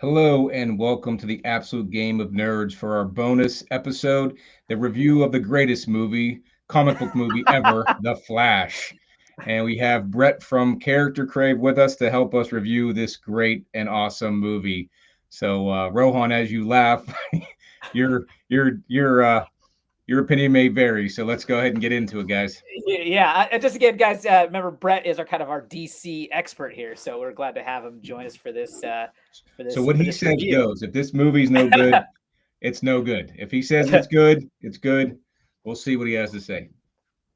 Hello and welcome to the Absolute Game of Nerds for our bonus episode, the review of the greatest comic book movie ever, The Flash. And we have Brett from Character Crave with us to help us review this great and awesome movie. So, Rohan, as you laugh, your your your uh, your opinion may vary. So let's go ahead and get into it, guys. Yeah. Just again, guys, remember Brett is our kind of our DC expert here, so we're glad to have him join us for this So what for he this says review. goes. If this movie's no good, it's no good. If he says it's good, it's good. We'll see what he has to say.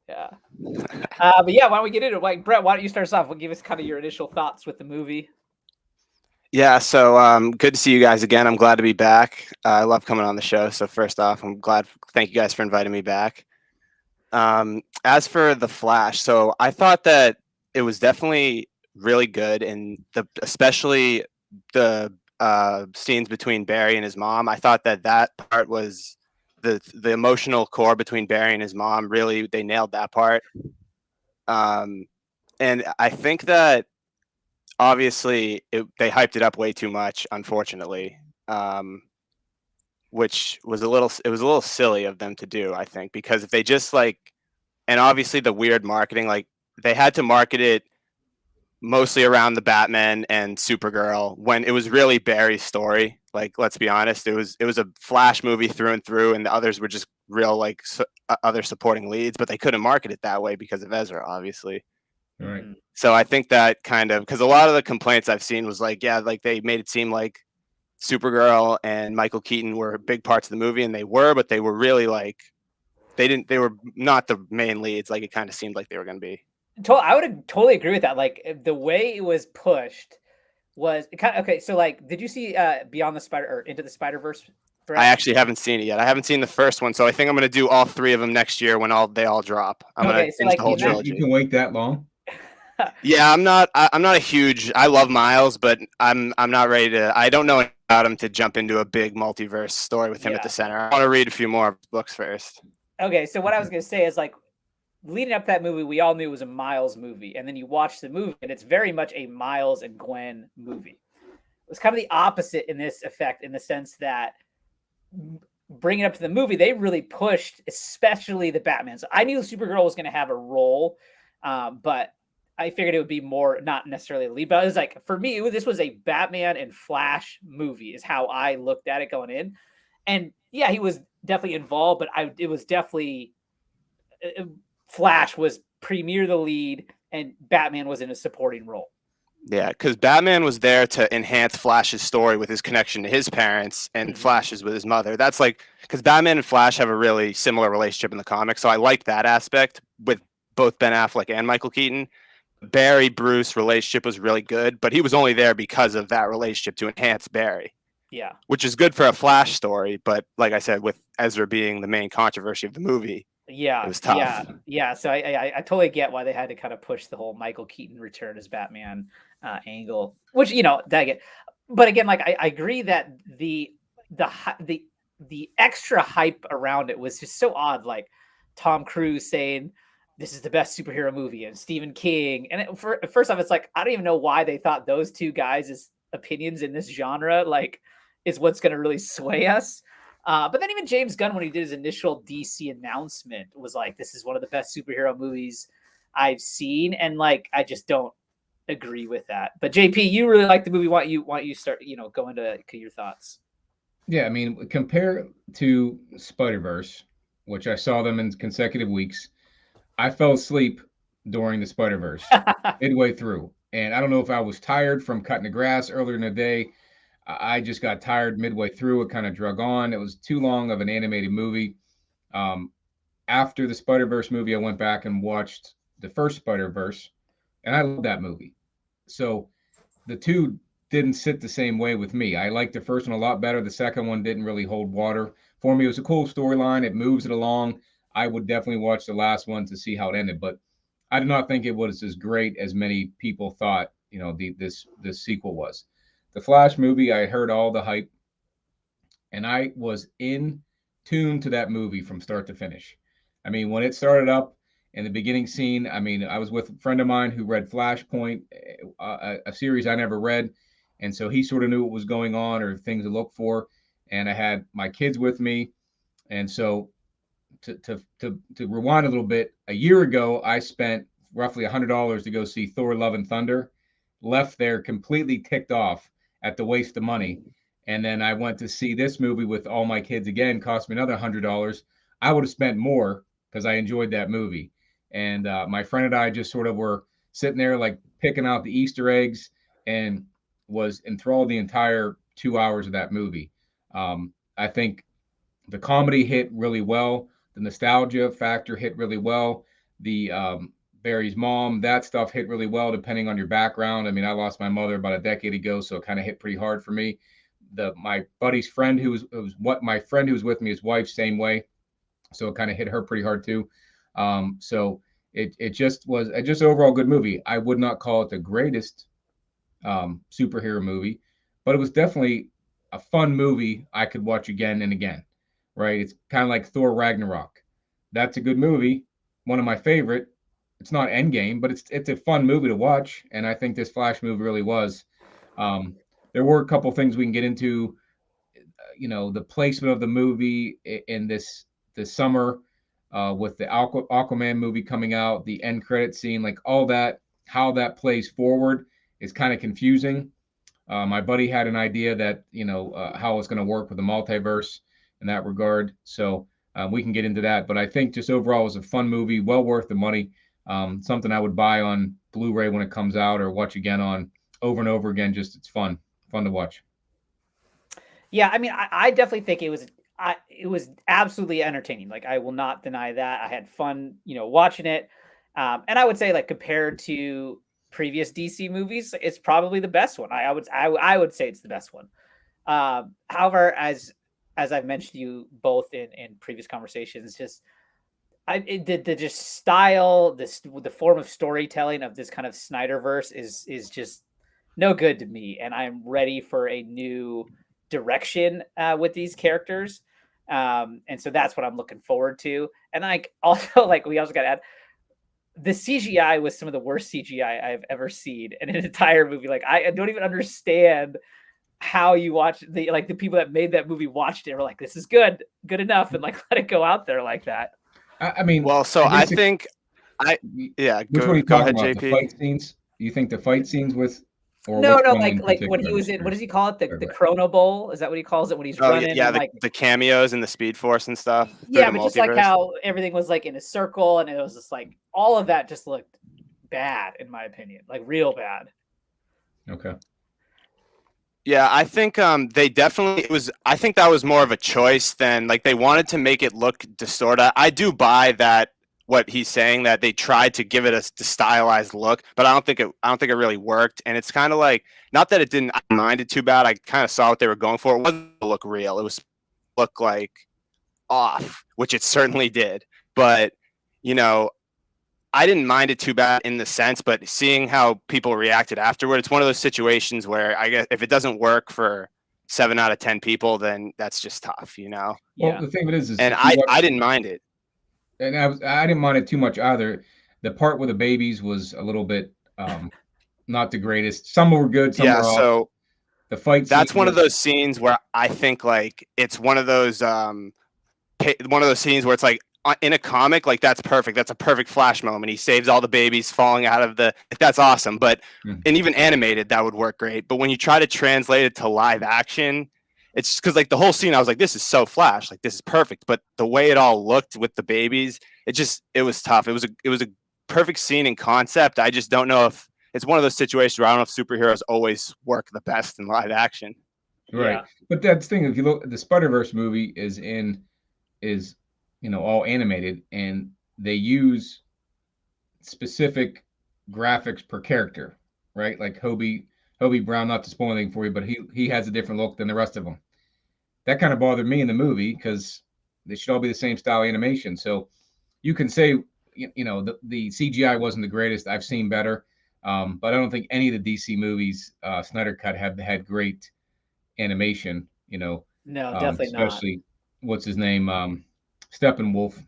Yeah. But yeah, why don't we get into it? Like Brett, why don't you start us off? We'll give us kind of your initial thoughts with the movie. Yeah, so good to see you guys again. I'm glad to be back. I love coming on the show. So first off, I'm glad. Thank you guys for inviting me back. As for the Flash, so I thought that it was definitely really good, and especially the scenes between Barry and his mom. I thought that part was the emotional core between Barry and his mom. Really, they nailed that part. And I think that obviously they hyped it up way too much, unfortunately, which was a little silly of them to do, I think, because if they just and obviously the weird marketing, like they had to market it mostly around the Batman and Supergirl when it was really Barry's story. Like, let's be honest, it was a Flash movie through and through, and the others were just real other supporting leads, but they couldn't market it that way because of Ezra, obviously. All right. So I think that kind of, because a lot of the complaints I've seen was like, yeah, like they made it seem like Supergirl and Michael Keaton were big parts of the movie, and they were, but they were really they were not the main leads. Like it kind of seemed like they were going to be. I would totally agree with that. Like the way it was pushed was kind of okay. So like, did you see Beyond the Spider or Into the Spider Verse? I actually haven't seen it yet. I haven't seen the first one, so I think I'm going to do all three of them next year when they all drop. I'm going to Okay, so binge like the whole in that, You trilogy. can wait that long? Yeah, I'm not a huge. I love Miles, but I'm not ready to. I don't know about him to jump into a big multiverse story with him at yeah. the center. I want to read a few more books first. Okay, so what I was gonna say is like leading up to that movie, we all knew it was a Miles movie, and then you watch the movie, and it's very much a Miles and Gwen movie. It was kind of the opposite in this effect, in the sense that bringing it up to the movie, they really pushed, especially the Batman. So I knew Supergirl was going to have a role, but I figured it would be more not necessarily a lead. But it was like for me, this was a Batman and Flash movie, is how I looked at it going in. And yeah, he was definitely involved, but it was definitely Flash was premier the lead, and Batman was in a supporting role. Yeah, because Batman was there to enhance Flash's story with his connection to his parents, and Flash's with his mother. That's like because Batman and Flash have a really similar relationship in the comics, so I like that aspect with both Ben Affleck and Michael Keaton. Barry Bruce relationship was really good, but he was only there because of that relationship to enhance Barry. Yeah, which is good for a Flash story, but like I said, with Ezra being the main controversy of the movie, it yeah, was yeah, tough. yeah. So I totally get why they had to kind of push the whole Michael Keaton return as Batman angle, which that get. But again, like I agree that the the the extra hype around it was just so odd. Like Tom Cruise saying this is the best superhero movie, and Stephen King. And first off, it's like I don't even know why they thought those two guys' opinions in this genre is what's going to really sway us. But then even James Gunn, when he did his initial DC announcement, was like, "This is one of the best superhero movies I've seen," and like I just don't agree with that. But JP, you really like the movie. Why don't you start? Go into your thoughts. Yeah, I mean, compare to Spider-Verse, which I saw them in consecutive weeks. I fell asleep during the Spider-Verse midway through. And I don't know if I was tired from cutting the grass earlier in the day. I just got tired midway through. It kind of drug on. It was too long of an animated movie. Um, After the Spider-Verse movie, I went back and watched the first Spider-Verse, and I love that movie. So the two didn't sit the same way with me. I liked the first one a lot better. The second one didn't really hold water for me. It was a cool storyline. It moves it along. I would definitely watch the last one to see how it ended, but I did not think it was as great as many people thought. This sequel was. The Flash movie. I heard all the hype, and I was in tune to that movie from start to finish. I mean, when it started up in the beginning scene, I mean, I was with a friend of mine who read Flashpoint, a series I never read, and so he sort of knew what was going on or things to look for. And I had my kids with me, and so to rewind a little bit, a year ago I spent roughly $100 to go see Thor: Love and Thunder. Left there completely ticked off at the waste of money, and then I went to see this movie with all my kids again. Cost me another $100. I would have spent more because I enjoyed that movie, and my friend and I just sort of were sitting there like picking out the Easter eggs and was enthralled the entire 2 hours of that movie. I think the comedy hit really well. The nostalgia factor hit really well. The Barry's mom, that stuff hit really well, depending on your background. I mean, I lost my mother about a decade ago, so it kind of hit pretty hard for me. My buddy's friend who was my friend who was with me, his wife, same way, so it kind of hit her pretty hard too. So it just was just overall good movie. I would not call it the greatest superhero movie, but it was definitely a fun movie I could watch again and again. Right? It's kind of like Thor Ragnarok. That's a good movie, one of my favorite. It's not Endgame, but it's a fun movie to watch, and I think this Flash movie really was. Um, there were a couple things we can get into. The placement of the movie in this summer, with the Aquaman movie coming out, the end credit scene, like all that, how that plays forward is kind of confusing. My buddy had an idea that how it's going to work with the multiverse in that regard. So we can get into that. But I think just overall it was a fun movie, well worth the money. Something I would buy on Blu-ray when it comes out or watch again on over and over again. Just it's fun to watch. Yeah, I mean, I definitely think it was absolutely entertaining. Like, I will not deny that. I had fun, watching it. And I would say, like, compared to previous DC movies, it's probably the best one. I would say it's the best one. However, as I've mentioned to you both in previous conversations, just the just style, the form of storytelling of this kind of Snyderverse is just no good to me, and I'm ready for a new direction with these characters. And so that's what I'm looking forward to. And like also like we also got to add the CGI was some of the worst CGI I've ever seen in an entire movie. Like I don't even understand how you watch the people that made that movie watched it were like, this is good enough, and like let it go out there like that. I mean, Well, so I I guess think yeah, which one are you go talking ahead, about? The JP. fight scenes? You think the fight scenes with, or No, which no, one in like when he particular? was in, what does he call it? The Right. Chrono Bowl? Is that what he calls it when he's Oh running yeah, and like the cameos and the Speed Force and stuff through yeah, the but just like multiverse. how everything was like in a circle and it was just like all of that just looked bad in my opinion, like real bad. Okay. Yeah, I think they definitely I think that was more of a choice than like they wanted to make it look distorted. I do buy that what he's saying that they tried to give it a stylized look, but I don't think it really worked. And it's kind of like not that it didn't I mind it too bad. I kind of saw what they were going for. It wasn't look real. It was look like off, which it certainly did. But you know, I didn't mind it too bad in the sense, but seeing how people reacted afterward, it's one of those situations where I guess if it doesn't work for 7 out of 10 people, then that's just tough, you know? Well, Yeah. the thing of it is And if you watch, I didn't mind it. and I didn't mind it too much either. The part with the babies was a little bit not the greatest. Some were good, some Yeah. were off. So The fight scene that's one of was those scenes where I think like it's one of those scenes where it's like in a comic, like that's perfect. That's a perfect Flash moment. He saves all the babies falling out of that's awesome. But and even animated, that would work great. But when you try to translate it to live action, it's just because like the whole scene, I was like, this is so Flash, like this is perfect. But the way it all looked with the babies, it was tough. It was a perfect scene and concept. I just don't know if it's one of those situations where I don't know if superheroes always work the best in live action. right. Yeah. But that's the thing. If you look, the Spider-Verse movie is all animated, and they use specific graphics per character, right? Like Hobie Brown, not to spoil anything for you, but he has a different look than the rest of them. That kind of bothered me in the movie because they should all be the same style animation. So you can say the CGI wasn't the greatest. I've seen better, but I don't think any of the DC movies Snyder cut have had great animation. No, definitely not. Especially what's his name, Steppenwolf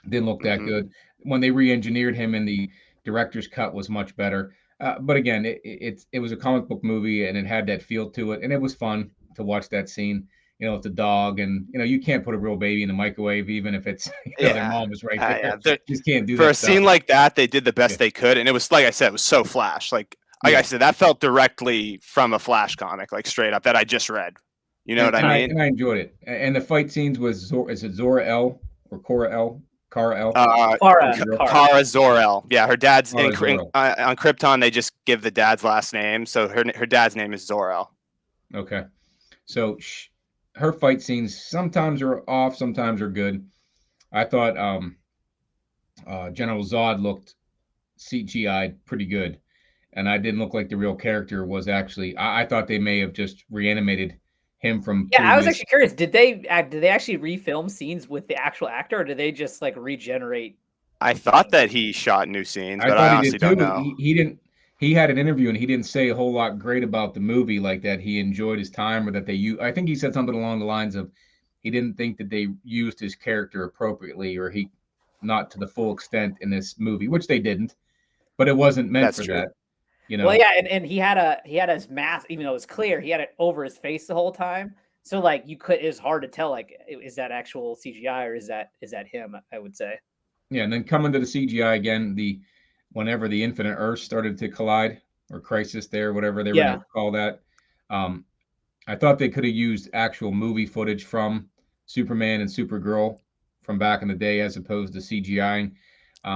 didn't look that Mm-hmm. good. When they re-engineered him in the director's cut was much better. But again, it was a comic book movie, and it had that feel to it, and it was fun to watch that scene. With the dog, and you can't put a real baby in the microwave, even if it's their Yeah. mom is right Yeah. there. You just can't do For that a stuff. scene like that, they did the best Yeah. they could, and it was like I said, it was so Flash. Like I Yeah. said, that felt directly from a Flash comic, like straight up that I just read. You know what I mean? And I enjoyed it. And the fight scenes was is it Zora L or Cora L? Cara L? Kara Zor-El. Yeah, her dad's Cara on Krypton. They just give the dad's last name, so her dad's name is Zor-El. Okay, so her fight scenes sometimes are off, sometimes are good. I thought General Zod looked CGI'd pretty good, and I didn't look like the real character was actually. I thought they may have just reanimated him from. Yeah, I was actually curious. Did they actually refilm scenes with the actual actor, or did they just like regenerate? I thought that he shot new scenes, but I honestly don't know. He didn't. He had an interview and he didn't say a whole lot great about the movie, like that he enjoyed his time or that they. I think he said something along the lines of he didn't think that they used his character appropriately or he not to the full extent in this movie, which they didn't. But it wasn't meant for that. Well, yeah, and he had his mask, even though it was clear, he had it over his face the whole time. So like it was hard to tell, like, is that actual CGI or is that him, I would say. Yeah, and then coming to the CGI again, whenever the Infinite Earths started to collide or crisis there, whatever they were going to call that, I thought they could have used actual movie footage from Superman and Supergirl from back in the day as opposed to CGI.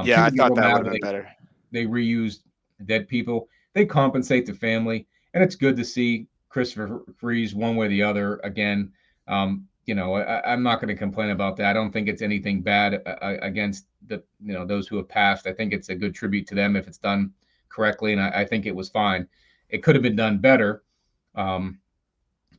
Yeah, I thought that would have been better. They reused dead people. They compensate the family, and it's good to see Christopher Reeves one way or the other again. I'm not going to complain about that. I don't think it's anything bad against those who have passed. I think it's a good tribute to them if it's done correctly, and I think it was fine. It could have been done better, and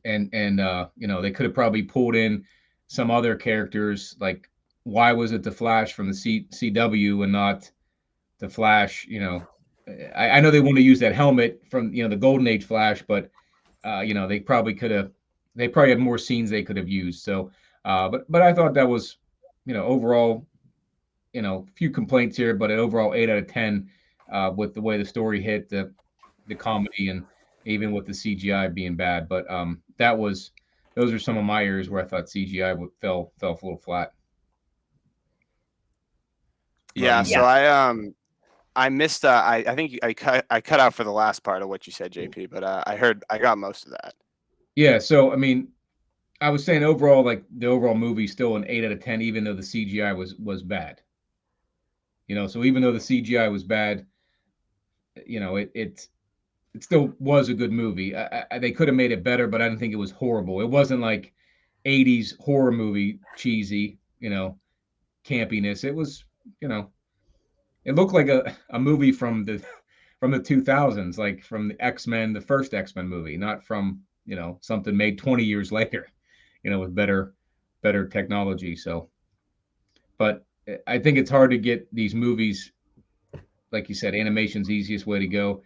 they could have probably pulled in some other characters. Like, why was it the Flash from the CW and not the Flash? I know they want to use that helmet from the Golden Age Flash, but they probably could have. They probably had more scenes they could have used. So, but I thought that was, overall, few complaints here, but an overall 8 out of 10 with the way the story hit, the comedy, and even with the CGI being bad. But those are some of my areas where I thought CGI fell a little flat. Yeah. So I missed. I think I cut out for the last part of what you said, JP. But I got most of that. Yeah. So I mean, I was saying overall, like the overall movie, still an 8 out of 10, even though the CGI was bad. So even though the CGI was bad, it still was a good movie. They could have made it better, but I didn't think it was horrible. It wasn't like 80s horror movie cheesy, campiness. It was, it looked like a movie from the 2000s, like from the X-Men, the first X-Men movie, not from, something made 20 years later, with better technology. So, but I think it's hard to get these movies, like you said, animation's the easiest way to go.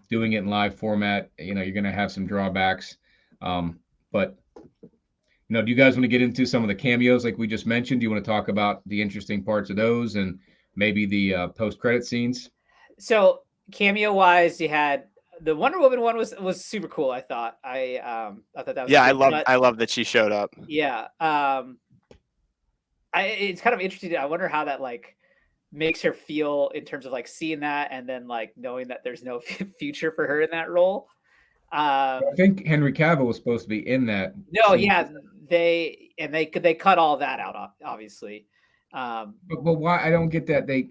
Doing it in live format, you're going to have some drawbacks. But do you guys want to get into some of the cameos like we just mentioned? Do you want to talk about the interesting parts of those and maybe the post-credit scenes? So cameo-wise, you had the Wonder Woman one was super cool. I thought that was I love that she showed up. Yeah, it's kind of interesting. I wonder how that like makes her feel in terms of like seeing that and then like knowing that there's no future for her in that role. I think Henry Cavill was supposed to be in that. No, yeah, they cut all that out, obviously. But why? I don't get that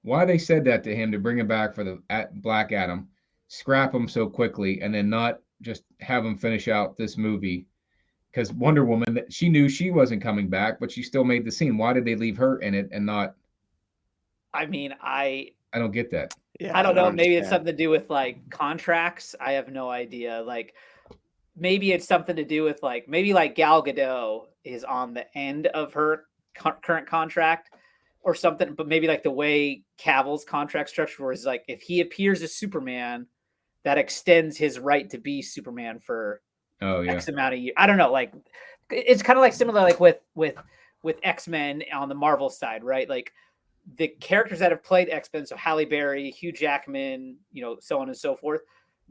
why they said that to him to bring him back for the Black Adam, scrap him so quickly, and then not just have him finish out this movie. Because Wonder Woman, she knew she wasn't coming back, but she still made the scene. Why did they leave her in it and not? I mean, I don't get that. Yeah, I don't know. Maybe it's something to do with like contracts. I have no idea. Like maybe it's something to do with like maybe like Gal Gadot is on the end of her current contract or something. But maybe like the way Cavill's contract structure is like if he appears as Superman, that extends his right to be Superman for X amount of years. I don't know. Like it's kind of like similar like with X-Men on the Marvel side, right? Like the characters that have played X-Men, so Halle Berry, Hugh Jackman, so on and so forth,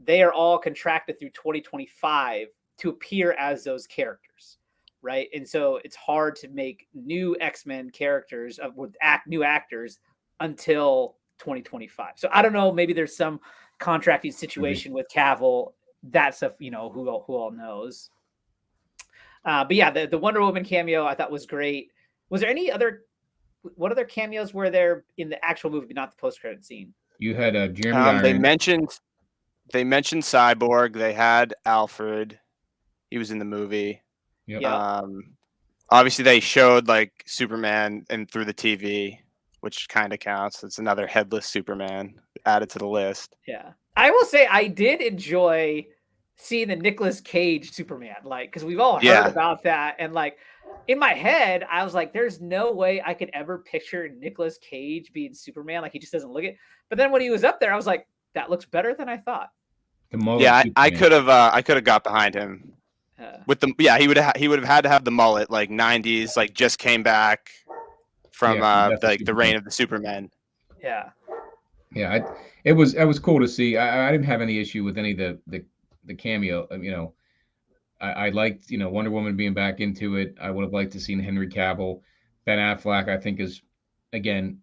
they are all contracted through 2025 to appear as those characters, right? And so it's hard to make new X-Men characters with new actors until 2025. So I don't know, maybe there's some contracting situation with Cavill. That stuff, who all knows. But yeah, the Wonder Woman cameo I thought was great. Was there what other cameos were there in the actual movie, but not the post-credit scene? You had Jeremy Irons. They mentioned Cyborg. They had Alfred. He was in the movie. Yep. Yeah. Obviously, they showed like Superman and through the TV, which kind of counts. It's another headless Superman added to the list. Yeah, I will say I did enjoy seeing the Nicolas Cage Superman, like, because we've all heard about that, and like in my head, I was like, "There's no way I could ever picture Nicolas Cage being Superman. Like, he just doesn't look it." But then when he was up there, I was like, "That looks better than I thought." The mullet. Yeah, I could have got behind him with the. Yeah, he would have had to have the mullet, like 90s, like just came back from like the reign of the Superman. Yeah. Yeah, it was cool to see. I didn't have any issue with any of the cameo. I liked Wonder Woman being back into it. I would have liked to seen Henry Cavill. Ben Affleck, I think, is, again,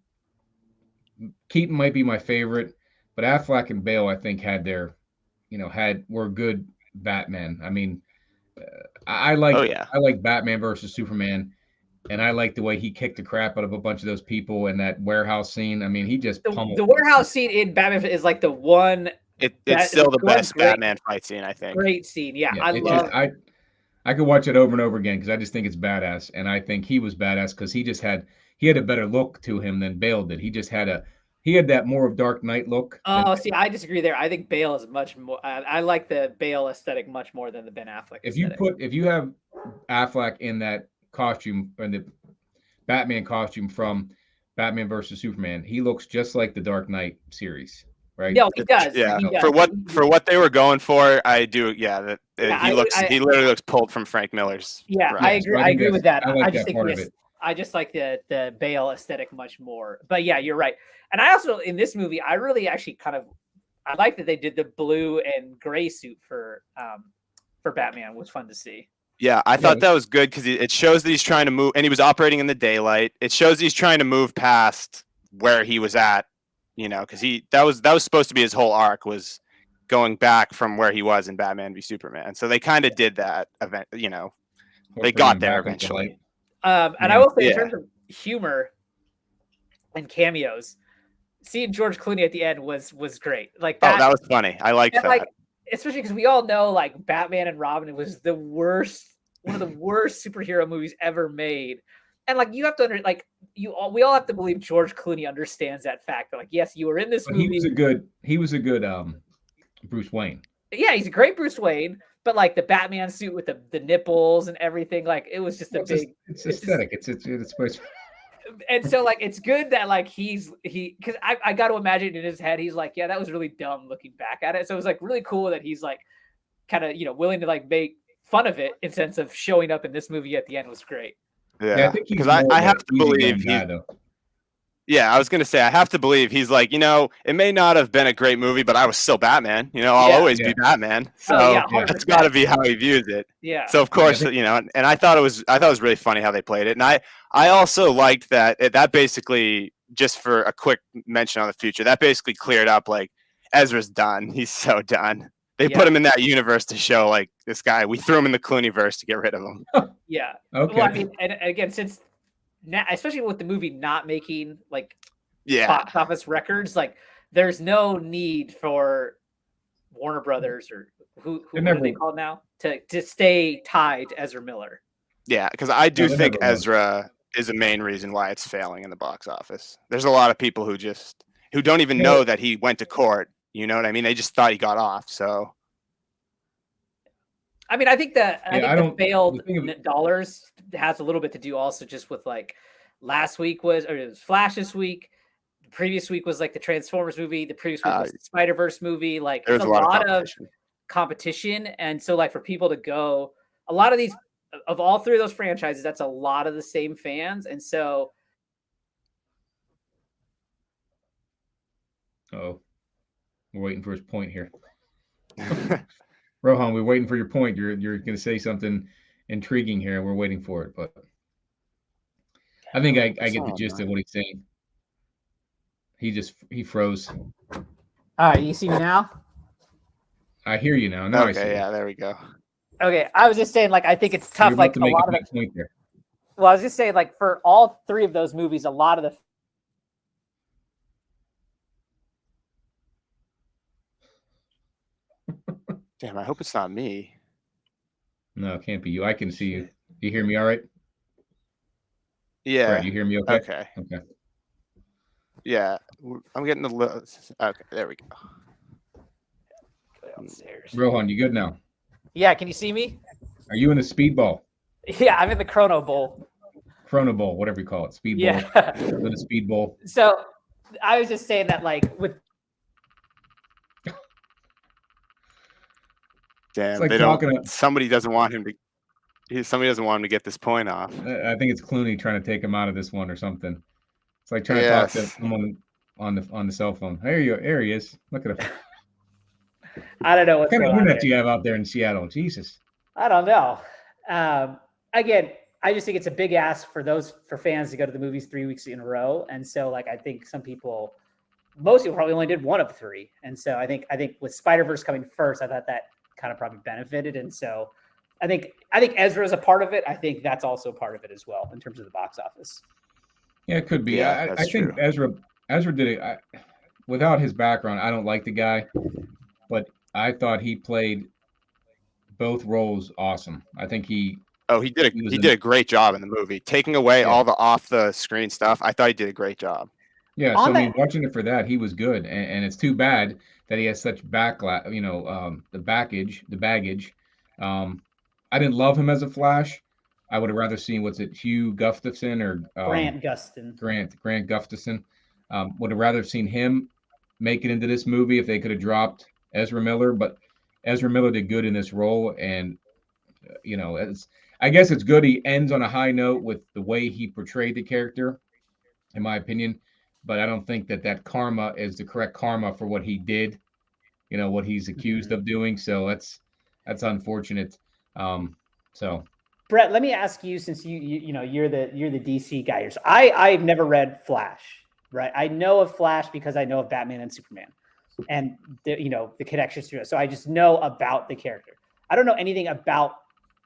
Keaton might be my favorite, but Affleck and Bale, I think, were good Batman. I mean, I like Batman versus Superman. And I like the way he kicked the crap out of a bunch of those people in that warehouse scene. I mean, he just pummeled. The warehouse scene in Batman is like the one. It's still the best Batman fight scene, I think. Great scene, yeah. I could watch it over and over again because I just think it's badass, and I think he was badass because he had a better look to him than Bale did. He had that more of Dark Knight look. Oh, see, I disagree there. I think Bale is much more. I like the Bale aesthetic much more than the Ben Affleck. If you have Affleck in that costume, in the Batman costume from Batman versus Superman, he looks just like the Dark Knight series, right? No, he does. Yeah, he does. For what they were going for, I do. Yeah, he literally looks pulled from Frank Miller's. Yeah, I agree. I agree with that. I just think I just like the Bale aesthetic much more. But yeah, you're right. And I also, in this movie, I really actually I like that they did the blue and gray suit for Batman. It was fun to see. Yeah, I thought that was good because it shows that he's trying to move, and he was operating in the daylight. It shows he's trying to move past where he was at, because that was supposed to be his whole arc, was going back from where he was in Batman v Superman. So they kind of did that event, they got there eventually. And I will say, in terms of humor and cameos, seeing George Clooney at the end was great. Like that was funny. I liked that. Like, especially because we all know, like, Batman and Robin was one of the worst superhero movies ever made. And like, you have to we all have to believe George Clooney understands that fact. That, like, yes, you were in this movie. He was a good Bruce Wayne. Yeah, he's a great Bruce Wayne, but like the Batman suit with the nipples and everything, like, it was just it's aesthetic. It's and so, like, it's good that, like, because I got to imagine in his head, he's like, yeah, that was really dumb looking back at it. So it was like really cool that he's like kind of, willing to like make fun of it in sense of showing up in this movie at the end was great. Yeah, because I have to believe I was gonna say, I have to believe he's like, it may not have been a great movie, but I was still Batman. I'll always be Batman. So that's got to be how he views it. Yeah. So of course, and I thought it was really funny how they played it, and I also liked that basically, just for a quick mention on the future, that basically cleared up, like, Ezra's done. He's so done. They put him in that universe to show, like, this guy. We threw him in the Clooneyverse to get rid of him. Yeah. Okay. Well, I mean, and again, since now, especially with the movie not making like box office records, like, there's no need for Warner Brothers or who are they called now to stay tied to Ezra Miller. Yeah, because I do think Ezra is a main reason why it's failing in the box office. There's a lot of people who don't even know that he went to court. You know what I mean? They just thought he got off. So, I mean, I think the failed dollars has a little bit to do also just with, like, last week it was Flash this week. The previous week was like the Transformers movie. The previous week was the Spider-Verse movie. Like, there's a lot of competition. And so, like, for people to go, a lot of these, of all three of those franchises, that's a lot of the same fans. And so Oh, we're waiting for his point here. Rohan, we're waiting for your point. You're going to say something intriguing here. We're waiting for it, but I think I get the gist of what he's saying. He froze. All right, you see me now? I hear you now. Now I see Okay, you. yeah, there we go. Okay, I was just saying, like, I think it's tough. You're about Like to a make lot a of big point there. well, I was just saying, like, for all three of those movies, a lot of the Damn, I hope it's not me. No, it can't be you. I can see you. You hear me all right? Yeah. Brett, you hear me okay? Okay. Okay. Yeah, I'm getting a little. Okay, there we go. downstairs. Rohan, you good now? Yeah, can you see me? Are you in the speedball? Yeah, I'm in the Chrono Bowl. Chrono Bowl, whatever you call it. Speed Bowl. Yeah. In the speed bowl. So I was just saying that, like, with Damn, like they talking don't. Somebody doesn't want him to. Somebody doesn't want him to get this point off. I think it's Clooney trying to take him out of this one or something. It's like trying to talk to Yes. someone on the cell phone. There he is. Look at him. I don't know what's What kind of going on internet there. do you have out there in Seattle? Jesus. I don't know. Again, I just think it's a big ask for fans to go to the movies 3 weeks in a row, and so, like, I think most people probably only did one of three, and so I think with Spider-Verse coming first, I thought that kind of probably benefited, and so I think Ezra is a part of it. I think that's also part of it as well in terms of the box office. Yeah, it could be. Yeah, I think true. Ezra did it. Without his background, I don't like the guy, but I thought he played both roles awesome. I think he did a great job in the movie, taking away all the off the screen stuff. I thought he did a great job. Yeah, so I mean, watching it for that, he was good, and it's too bad that he has such backlash. The baggage. I didn't love him as a Flash. I would have rather seen Hugh Gustafson or Grant Gustin. Grant Gustafson. Would have rather seen him make it into this movie if they could have dropped Ezra Miller, but Ezra Miller did good in this role, and I guess it's good he ends on a high note with the way he portrayed the character, in my opinion. But I don't think that karma is the correct karma for what he did, what he's accused of doing. So that's unfortunate. So Brett, let me ask you, since you're the DC guy. So I've never read Flash, right? I know of Flash because I know of Batman and Superman, and the connections to it. So I just know about the character. I don't know anything about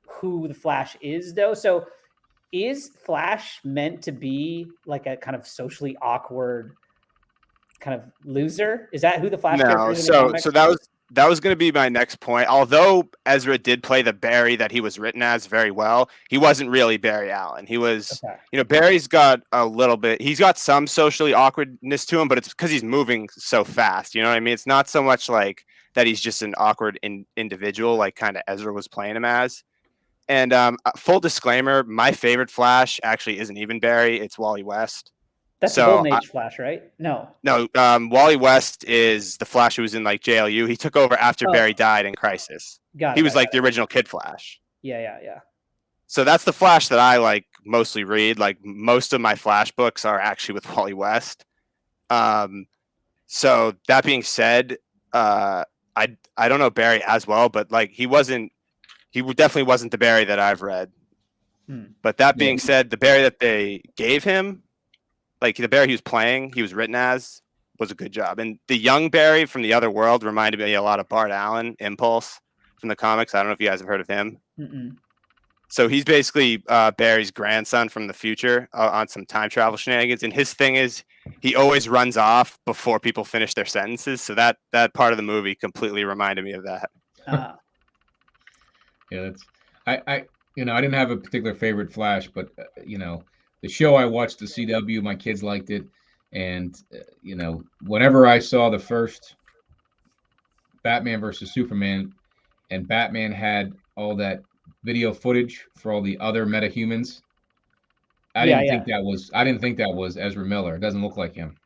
who the Flash is, though. So is Flash meant to be like a kind of socially awkward kind of loser? Is that who the Flash character is in the comics? So that was going to be my next point. Although Ezra did play the Barry that he was written as very well, he wasn't really Barry Allen. He was, Barry's got a little bit. He's got some socially awkwardness to him, but it's because he's moving so fast. You know what I mean? It's not so much like that he's just an awkward individual, like kind of Ezra was playing him as. And full disclaimer, my favorite Flash actually isn't even Barry. It's Wally West. That's the Golden Age Flash, right? No, Wally West is the Flash who was in like JLU. He took over after Barry died in Crisis. He was like the original Kid Flash. Yeah. So that's the Flash that I like mostly read. Like most of my Flash books are actually with Wally West. So that being said, I don't know Barry as well, but like he definitely wasn't the Barry that I've read. But that being said, the Barry that they gave him, like the Barry he was playing, he was written as, was a good job. And the young Barry from the other world reminded me a lot of Bart Allen, Impulse from the comics. I don't know if you guys have heard of him. So he's basically Barry's grandson from the future on some time travel shenanigans. And his thing is he always runs off before people finish their sentences. So that part of the movie completely reminded me of that. Yeah, I didn't have a particular favorite Flash, but the show I watched, the CW, my kids liked it, and whenever I saw the first Batman versus Superman, and Batman had all that video footage for all the other metahumans, I didn't think that was Ezra Miller. It doesn't look like him.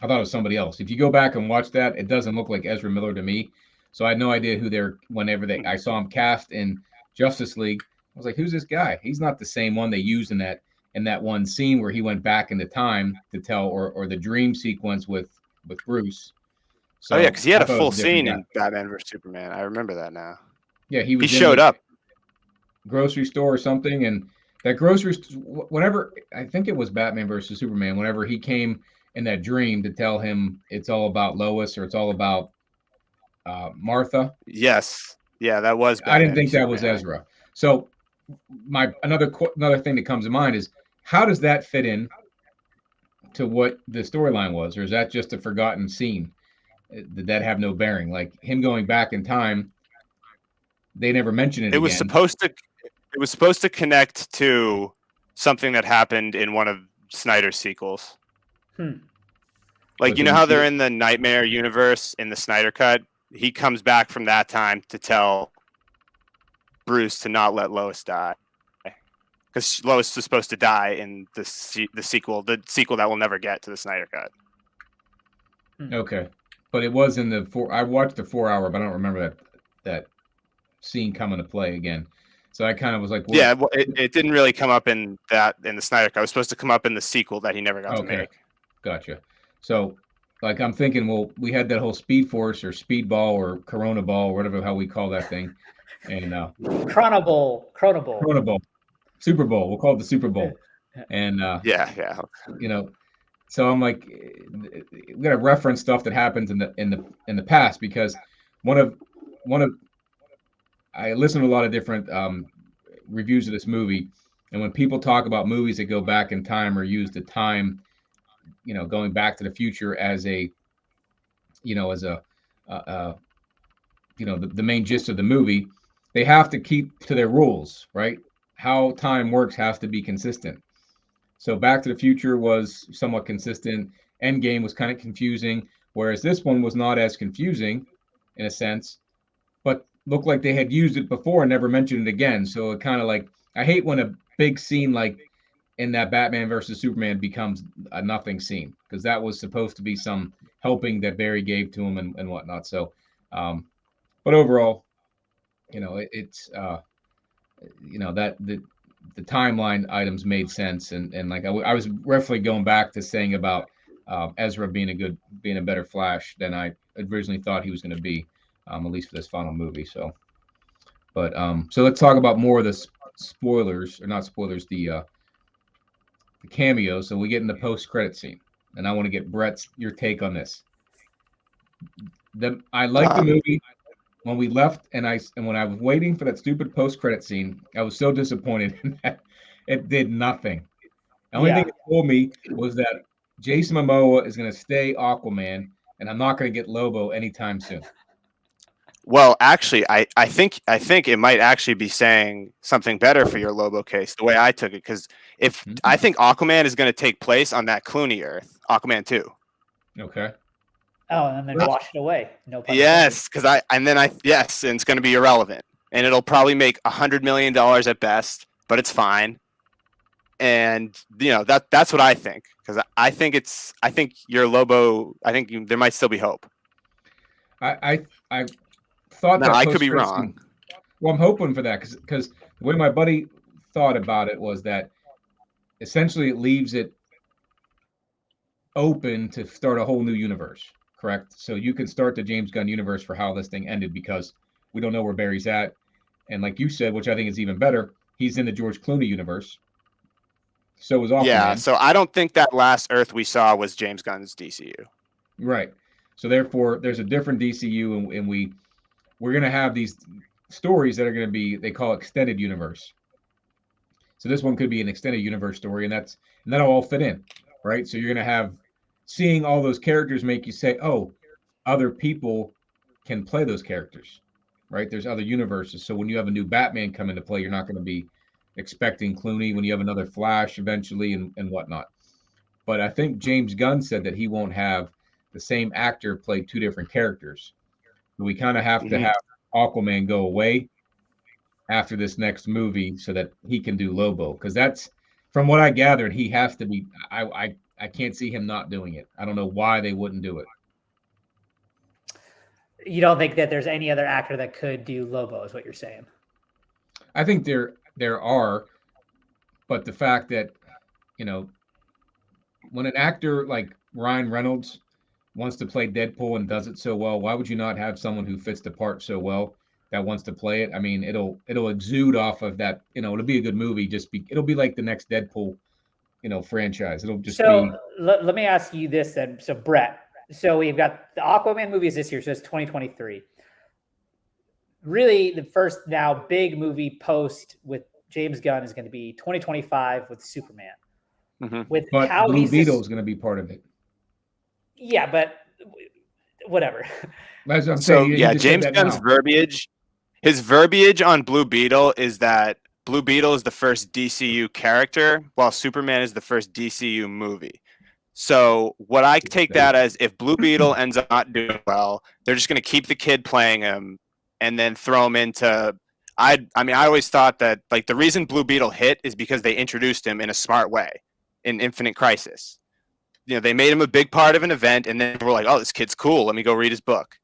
I thought it was somebody else. If you go back and watch that, it doesn't look like Ezra Miller to me. So I had no idea who they're. I saw him cast in Justice League, I was like, who's this guy? He's not the same one they used in that one scene where he went back into time to tell, or the dream sequence with with Bruce. So Oh yeah, because he had I a thought it full was a different scene guy. in Batman vs Superman. I remember that now. Yeah, he He was in showed the up. grocery store or something, and that grocery whenever I think it was Batman versus Superman, whenever he came in that dream to tell him it's all about Lois or it's all about Martha. Yes, yeah, that was I didn't Batman think vs that was Superman. Ezra. So my another thing that comes to mind is how does that fit in to what the storyline was, or is that just a forgotten scene? Did that have no bearing? Like him going back in time, they never mention it It was again. supposed to. It was supposed to connect to something that happened in one of Snyder's sequels. Like, Was you it know in how they're in the Nightmare universe in the Snyder cut? He comes back from that time to tell Bruce to not let Lois die. Because Lois was supposed to die in the sequel that we'll never get to the Snyder cut. Okay, but it was in the four. I watched the 4 hour, but I don't remember that scene come into play again. So I kind of was like, well, Yeah, it didn't really come up in the Snyder cut. It was supposed to come up in the sequel that he never got to okay, make. gotcha. So, like, I'm thinking, well, we had that whole Speed Force or Speedball or Corona Ball, or whatever how we call that thing, and Chronoball. Corona Bowl, Super Bowl. We'll call it the Super Bowl, and Yeah. you know, so I'm like, we got to reference stuff that happens in the past because one of one of I listen to a lot of different reviews of this movie, and when people talk about movies that go back in time or use the time, going back to the future as a, as a, uh, the main gist of the movie, they have to keep to their rules, right? How time works has to be consistent. So Back to the Future was somewhat consistent. Endgame was kind of confusing, whereas this one was not as confusing in a sense, but looked like they had used it before and never mentioned it again. So it kind of like I hate when a big scene like in that Batman versus Superman becomes a nothing scene because that was supposed to be some helping that Barry gave to him and whatnot. So, but overall, it's that the timeline items made sense and like I was roughly going back to saying about Ezra being a better Flash than I originally thought he was going to be, at least for this final movie. So let's talk about more of the spoilers or not spoilers, the cameos. So we get in the post credit scene, and I want to get Brett's your take on this. I liked the movie when we left, and when I was waiting for that stupid post credit scene, I was so disappointed in that it did nothing. The only thing it told me was that Jason Momoa is going to stay Aquaman, and I'm not going to get Lobo anytime soon. Well, actually, I think it might actually be saying something better for your Lobo case, the way I took it, because if I think Aquaman is going to take place on that Clooney Earth, Aquaman 2. Okay. Oh, and then wash it away. No pun Yes, and it's going to be irrelevant, and it'll probably make $100 million at best, but it's fine. And that's what I think, because I think your Lobo. I think there might still be hope. I thought Now that I could post be credit wrong. scene. Well, I'm hoping for that because the way my buddy thought about it was that essentially it leaves it open to start a whole new universe. Correct. So you can start the James Gunn universe for how this thing ended because we don't know where Barry's at, and like you said, which I think is even better, he's in the George Clooney universe. So was Aquaman. Yeah, so I don't think that last Earth we saw was James Gunn's DCU. Right. So therefore, there's a different DCU, and we're going to have these stories that are going to be, they call extended universe. So this one could be an extended universe story, and that'll all fit in, right? So you're going to have seeing all those characters make you say, oh, other people can play those characters, right? There's other universes. So when you have a new Batman come into play, you're not going to be expecting Clooney when you have another Flash eventually and whatnot. But I think James Gunn said that he won't have the same actor play two different characters. So we kind of have to have Aquaman go away after this next movie so that he can do Lobo, because that's from what I gathered, he has to be. I can't see him not doing it. I don't know why they wouldn't do it. You don't think that there's any other actor that could do Lobo, is what you're saying? I think there are, but the fact that when an actor like Ryan Reynolds wants to play Deadpool and does it so well, why would you not have someone who fits the part so well that wants to play it? I mean, it'll exude off of that. It'll be a good movie. It'll be like the next Deadpool, franchise. It'll just So be. let me ask you this then. So Brett, so we've got the Aquaman movies this year, so it's 2023. Really, the first now big movie post with James Gunn is going to be 2025 with Superman. With But how Blue he's Beetle is going to be part of it. Yeah, but whatever. As I'm So saying, yeah, James Gunn's verbiage, his verbiage on Blue Beetle is that Blue Beetle is the first DCU character, while Superman is the first DCU movie. So what I take that as, if Blue Beetle ends up not doing well, they're just going to keep the kid playing him and then throw him into. I mean, I always thought that like the reason Blue Beetle hit is because they introduced him in a smart way in Infinite Crisis. They made him a big part of an event, and then we're like, oh, this kid's cool. Let me go read his book.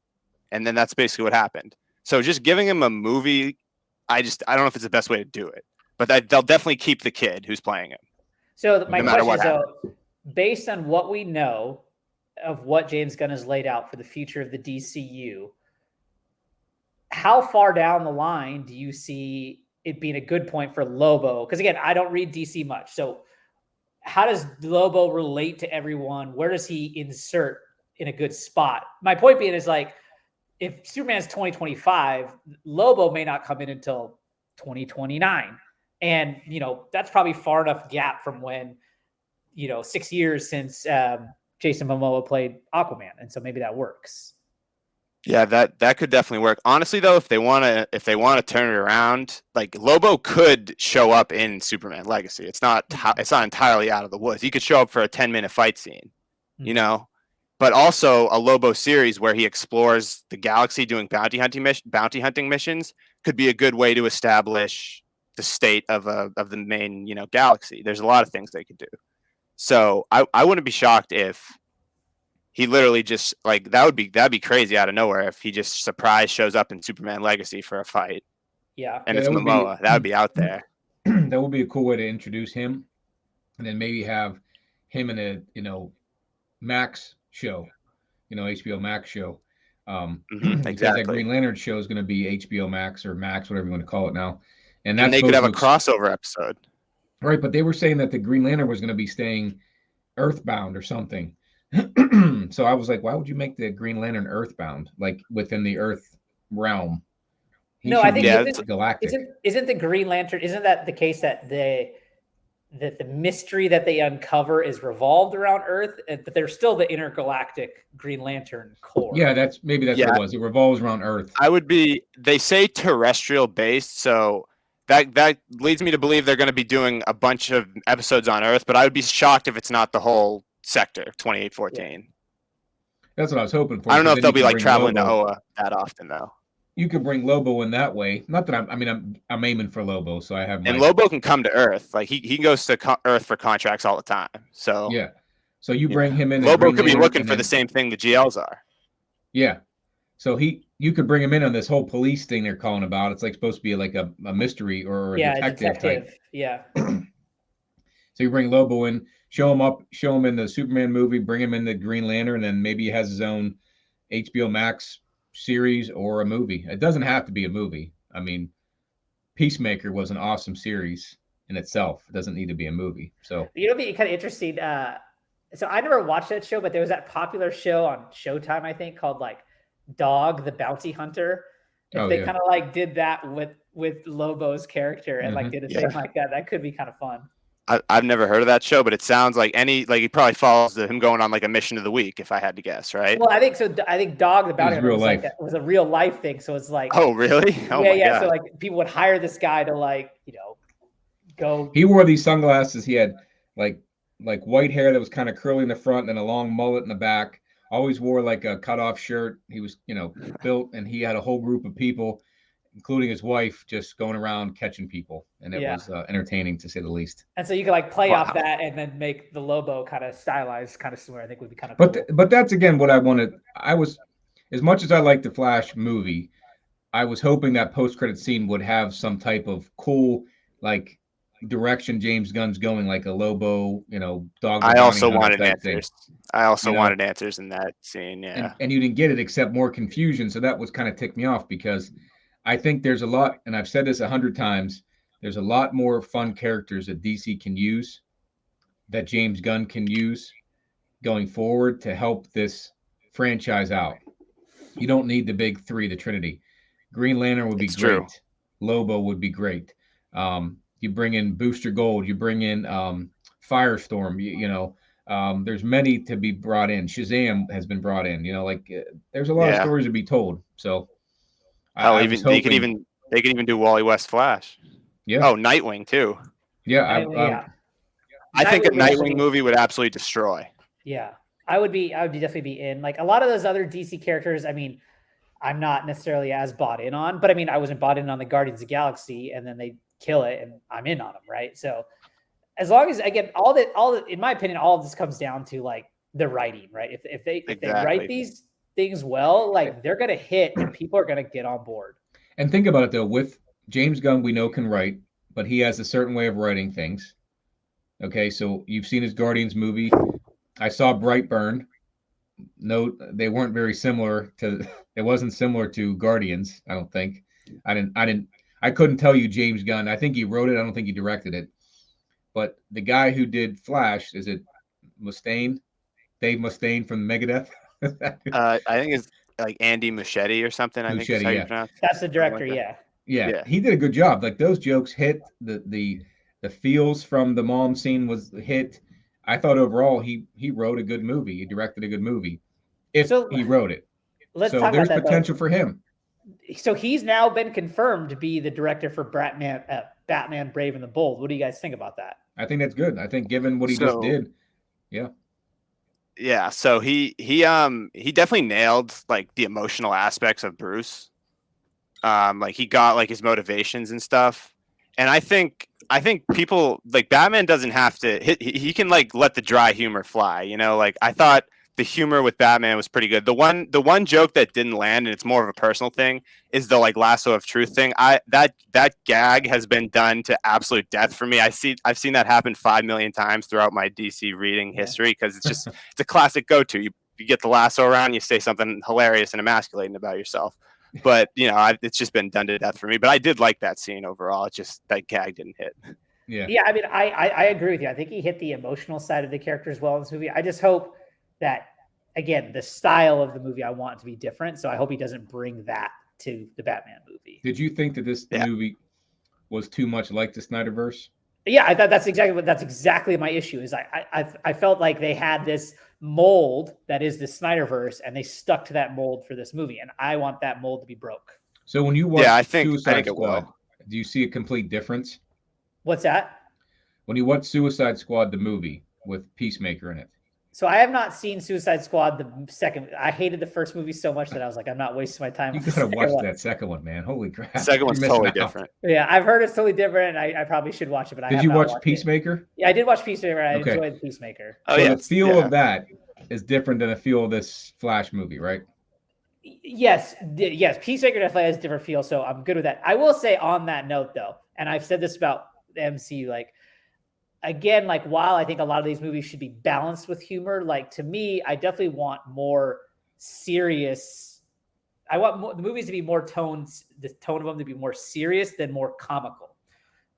And then that's basically what happened. So just giving him a movie, I don't know if it's the best way to do it. But they'll definitely keep the kid who's playing him. So my no question is, though, based on what we know of what James Gunn has laid out for the future of the DCU, how far down the line do you see it being a good point for Lobo? Because again, I don't read DC much. So how does Lobo relate to everyone? Where does he insert in a good spot? My point being is like, if Superman's 2025, Lobo may not come in until 2029. And, that's probably far enough gap from when, 6 years since Jason Momoa played Aquaman. And so maybe that works. Yeah, that could definitely work. Honestly, though, if they want to turn it around, like Lobo could show up in Superman Legacy. It's not entirely out of the woods. He could show up for a 10-minute fight scene, But also a Lobo series where he explores the galaxy doing bounty hunting missions could be a good way to establish the state of the main galaxy. There's a lot of things they could do. So I wouldn't be shocked if he literally just like that'd be crazy out of nowhere if he just surprise shows up in Superman Legacy for a fight. Yeah. And it's Momoa. That would be out there. That would be a cool way to introduce him. And then maybe have him in a, Max show, HBO Max show. Because exactly. that Green Lantern show is going to be HBO Max or Max, whatever you want to call it now. And they could have a crossover episode. Right, but they were saying that the Green Lantern was going to be staying earthbound or something. So I was like, why would you make the Green Lantern earthbound, like within the Earth realm? I think galactic. Isn't the Green Lantern? Isn't that the case that the mystery that they uncover is revolved around Earth, but there's still the intergalactic Green Lantern core? Yeah, that's what it was. It revolves around Earth. They say terrestrial based, so that leads me to believe they're going to be doing a bunch of episodes on Earth, but I would be shocked if it's not the whole sector 2814. Yeah. That's what I was hoping for. I don't know if they'll be like traveling to Oa that often though. You could bring Lobo in that way. Not that I'm aiming for Lobo, so I have. And Lobo can come to Earth. Like he goes to Earth for contracts all the time. So yeah, so you bring him in. Lobo could be looking for the same thing the GLs are. Yeah, so you could bring him in on this whole police thing they're calling about. It's like supposed to be like a mystery or a detective type. Yeah. So you bring Lobo in, show him in the Superman movie, bring him in the Green Lantern, and then maybe he has his own HBO Max series or a movie. It doesn't have to be a movie. I mean, Peacemaker was an awesome series in itself. It doesn't need to be a movie. So it'll be kind of interesting. So I never watched that show, but there was that popular show on Showtime, I think, called like Dog the Bounty Hunter. If they kind of like did that with Lobo's character and like did a thing like that, that could be kind of fun. I've never heard of that show, but it sounds like he probably follows him going on like a mission of the week, if I had to guess, right? Well, I think so. I think Dog the Bounty Hunter was a real life thing. So it's like, oh really? Oh yeah. God. So like people would hire this guy to like go. He wore these sunglasses. He had like white hair that was kind of curly in the front and a long mullet in the back. Always wore like a cutoff shirt. He was built, and he had a whole group of people, including his wife, just going around catching people, and it was entertaining to say the least. And so you could like play off that and then make the Lobo kind of stylized, kind of similar. I think would be kind of cool. But that's again what I wanted. I was, as much as I like the Flash movie, I was hoping that post-credit scene would have some type of cool like direction James Gunn's going, like a Lobo, Dog. I also wanted answers. I also You know? wanted answers in that scene. Yeah. And you didn't get it except more confusion. So that was kind of ticked me off because I think there's a lot, and I've said this 100 times. There's a lot more fun characters that DC can use, that James Gunn can use going forward to help this franchise out. You don't need the big three, the Trinity. Green Lantern would be It's true. great. Lobo would be great. You bring in Booster Gold. You bring in Firestorm. There's many to be brought in. Shazam has been brought in. There's a lot of Yeah. stories to be told. So Hell, I even was hoping. they could even do Wally West Flash. Yeah. Oh, Nightwing too. Yeah. I think a Nightwing would Nightwing definitely- movie would absolutely destroy. Yeah, I would definitely be in. Like a lot of those other DC characters, I mean, I'm not necessarily as bought in on, but I mean, I wasn't bought in on the Guardians of the Galaxy, and then they kill it, and I'm in on them, right? So as long as, again, all that, in my opinion, all of this comes down to like the writing, right? If they write these things well, like they're gonna hit, and people are gonna get on board. And think about it though, with James Gunn, we know can write, but he has a certain way of writing things. Okay, so you've seen his Guardians movie. I saw Brightburn. No, they weren't very similar to. It wasn't similar to Guardians. I don't think. I couldn't tell you James Gunn. I think he wrote it. I don't think he directed it. But the guy who did Flash, is it Mustaine? Dave Mustaine from Megadeth? I think it's like Andy Muschietti or something. I think that's how you pronounce it. That's the director. Yeah, he did a good job. Like those jokes hit, the feels from the mom scene was hit. I thought overall he wrote a good movie. He directed a good movie. If he wrote it. Let's so talk there's about that, potential though. for him. So he's now been confirmed to be the director for Batman Brave and the Bold. What do you guys think about that? I think that's good. I think given what he just did. Yeah, so he definitely nailed like the emotional aspects of Bruce. Like he got like his motivations and stuff. And I think people like Batman doesn't have to he can like let the dry humor fly, like I thought the humor with Batman was pretty good. The one joke that didn't land, and it's more of a personal thing, is the like lasso of truth thing. That gag has been done to absolute death for me. I've seen that happen 5 million times throughout my DC reading history because it's a classic go-to. You get the lasso around, you say something hilarious and emasculating about yourself. But it's just been done to death for me. But I did like that scene overall. It's just that gag didn't hit. Yeah. I mean, I agree with you. I think he hit the emotional side of the character as well in this movie. I just hope that, again, the style of the movie I want to be different. So I hope he doesn't bring that to the Batman movie. Did you think that this movie was too much like the Snyderverse? Yeah, I thought that's exactly my issue. Is I felt like they had this mold that is the Snyderverse, and they stuck to that mold for this movie, and I want that mold to be broke. So when you watch I think Suicide it Squad, will. do you see a complete difference? What's that? When you watch Suicide Squad, the movie with Peacemaker in it. So I have not seen Suicide Squad the second. I hated the first movie so much that I was like, I'm not wasting my time. You gotta watch that second one, man. Holy crap! The second one's totally different. Yeah, I've heard it's totally different. I probably should watch it, but did you watch Peacemaker? Yeah, I did watch Peacemaker. I enjoyed Peacemaker. Oh, so the feel of that is different than the feel of this Flash movie, right? Yes. Peacemaker definitely has a different feel, so I'm good with that. I will say on that note, though, and I've said this about the MCU, like, again, like, while I think a lot of these movies should be balanced with humor, like, to me, I definitely want more serious. I want the movies to be more the tone of them to be more serious than more comical,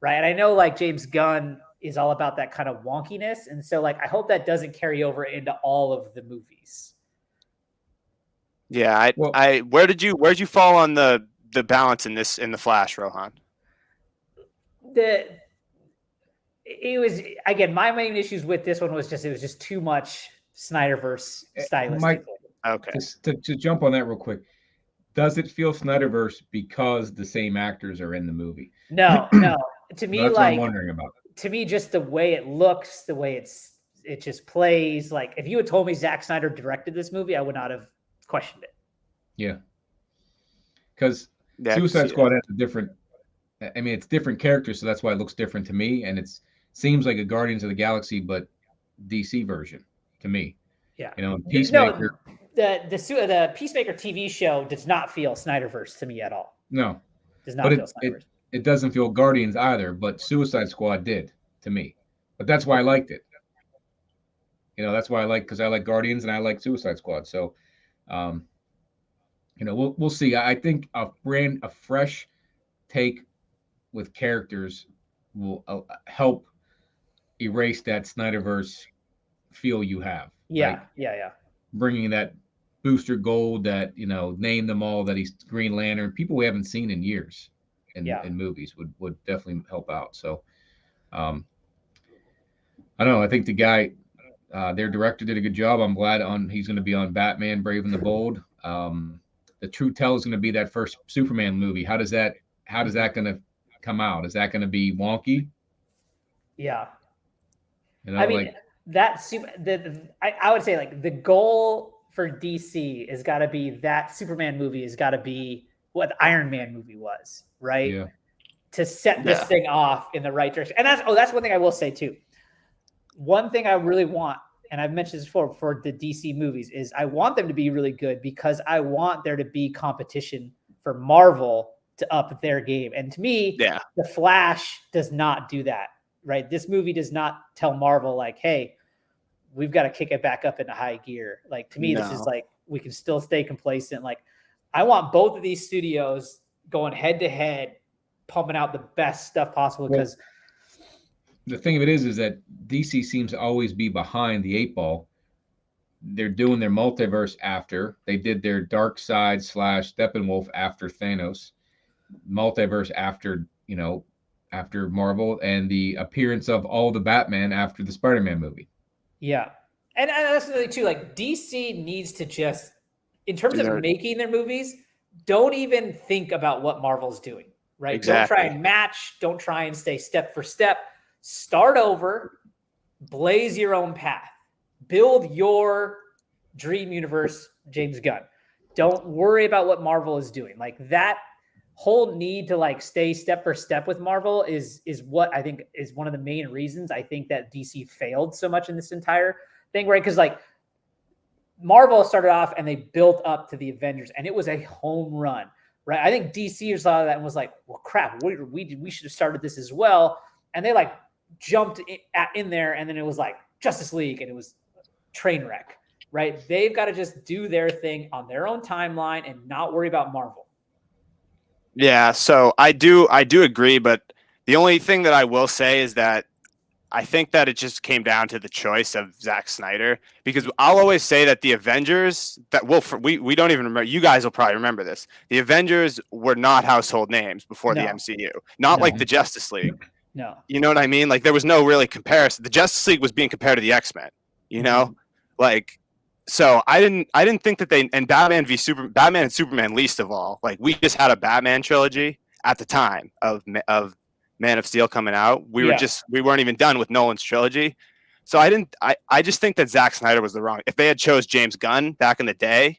right? And I know, like, James Gunn is all about that kind of wonkiness, and so, like, I hope that doesn't carry over into all of the movies. Yeah, where'd you fall on the balance in the Flash, Rohan? It was, again, my main issues with this one was it was just too much Snyderverse stylistically. Mike, okay. To jump on that real quick, does it feel Snyderverse because the same actors are in the movie? No. To me, that's like, what I'm wondering about. To me, just the way it looks, the way it just plays. Like, if you had told me Zack Snyder directed this movie, I would not have questioned it. Yeah, because Suicide Squad has a different. I mean, it's different characters, so that's why it looks different to me, and it seems like a Guardians of the Galaxy but DC version to me. Yeah, Peacemaker. No, the Peacemaker TV show does not feel Snyderverse to me at all. No, does not feel Snyderverse. It doesn't feel Guardians either, but Suicide Squad did to me. But that's why I liked it. That's why because I like Guardians and I like Suicide Squad. So, um, we'll see. I think a fresh take with characters will help erase that Snyderverse feel you have, right? Yeah. Bringing that Booster Gold, that name them all, that he's Green Lantern. People we haven't seen in years Yeah. in movies would definitely help out. So, I don't know. I think the guy, their director, did a good job. I'm glad he's going to be on Batman: Brave and the Bold. The True Tell is going to be that first Superman movie. How does that going to come out? Is that going to be wonky? Yeah. I You know, mean, like I would say like the goal for DC has got to be that Superman movie has got to be what the Iron Man movie was, right? yeah, To set this thing off in the right direction. And that's one thing I will say too. One thing I really want, and I've mentioned this before for the DC movies, is I want them to be really good because I want there to be competition for Marvel to up their game. And to me, Yeah. The Flash does not do that, right? This movie does not tell Marvel like, hey, we've got to kick it back up into high gear. Like, to me, this is like, we can still stay complacent. Like, I want both of these studios going head to head, pumping out the best stuff possible because the thing of it is that DC seems to always be behind the 8 ball. They're doing their multiverse after they did their Dark Side / Steppenwolf after Thanos, multiverse after Marvel, and the appearance of all the Batman after the Spider-Man movie. Yeah. And that's the thing too. Like DC needs to just, in terms of making their movies, don't even think about what Marvel's doing, right? Exactly. Don't try and match. Don't try and stay step for step. Start over, blaze your own path, build your dream universe, James Gunn. Don't worry about what Marvel is doing. Like that whole need to like stay step for step with Marvel is what I think is one of the main reasons I think that DC failed so much in this entire thing, right? Because like Marvel started off and they built up to the Avengers and it was a home run, right? I think DC saw that and was like, well, crap, we should have started this as well. And they like jumped in there and then it was like Justice League and it was train wreck, right? They've got to just do their thing on their own timeline and not worry about Marvel. Yeah, so I do agree, but the only thing that I will say is that I think that it just came down to the choice of Zack Snyder, because I'll always say that the Avengers we don't even remember. You guys will probably remember this. The Avengers were not household names before the MCU, not like the Justice League. No, you know what I mean? Like there was no really comparison. The Justice League was being compared to the X-Men. You know, like. So I didn't think that Batman and Superman least of all. Like we just had a Batman trilogy at the time of Man of Steel coming out. We weren't even done with Nolan's trilogy. So I just think that Zack Snyder was the wrong. If they had chose James Gunn back in the day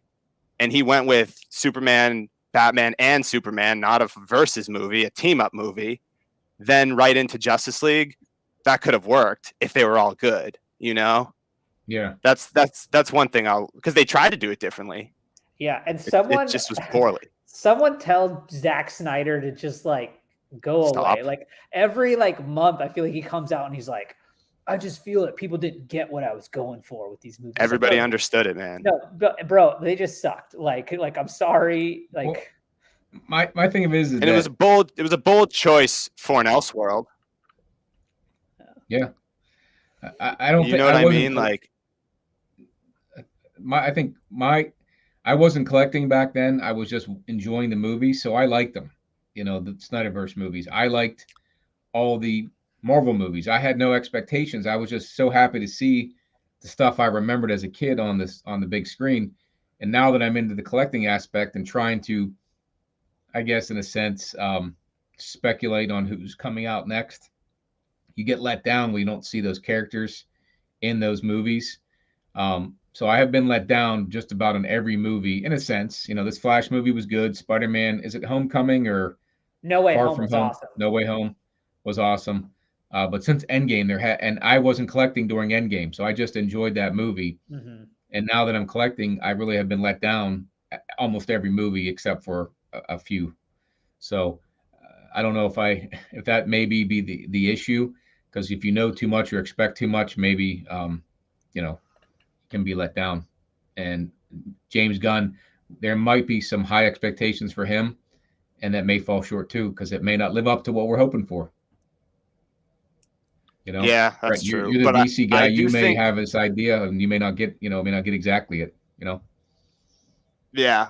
and he went with Superman, Batman and Superman, not a versus movie, a team up movie, then right into Justice League, that could have worked if they were all good, you know? Yeah. That's one thing because they tried to do it differently. Yeah. And it just was poorly. Someone tell Zack Snyder to just like go away. Like every like month, I feel like he comes out and he's like, I just feel that people didn't get what I was going for with these movies. Everybody understood it, man. No, bro, they just sucked. Like I'm sorry. Like my thing of it is and it was a bold choice for an Elseworld. Yeah. I don't you know what I mean? Like I wasn't collecting back then. I was just enjoying the movies, so I liked them. The Snyderverse movies. I liked all the Marvel movies. I had no expectations. I was just so happy to see the stuff I remembered as a kid on the big screen. And now that I'm into the collecting aspect and trying to, I guess in a sense, speculate on who's coming out next, you get let down when you don't see those characters in those movies. So I have been let down just about in every movie, in a sense. This Flash movie was good. Spider-Man, is it Homecoming or No Way Far Home From was Home? awesome. No Way Home was awesome. But since Endgame, and I wasn't collecting during Endgame, so I just enjoyed that movie. Mm-hmm. And now that I'm collecting, I really have been let down almost every movie except for a few. So I don't know if that maybe be the issue, because if you know too much or expect too much, maybe can be let down. And James Gunn, there might be some high expectations for him, and that may fall short too because it may not live up to what we're hoping for. Yeah, Right? that's true. You're the But DC guy. I You do may think, have this idea, and you may not get exactly it. yeah,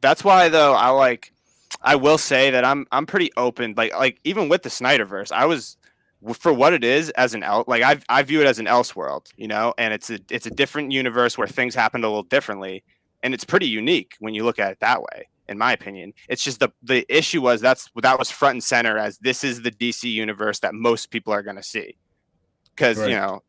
that's why though I will say that I'm pretty open. Like even with the Snyderverse, I was for what it is as I view it as an Elseworld, and it's a different universe where things happened a little differently, and it's pretty unique when you look at it that way. In my opinion, it's just the issue was that was front and center as this is the DC universe that most people are going to see because Right.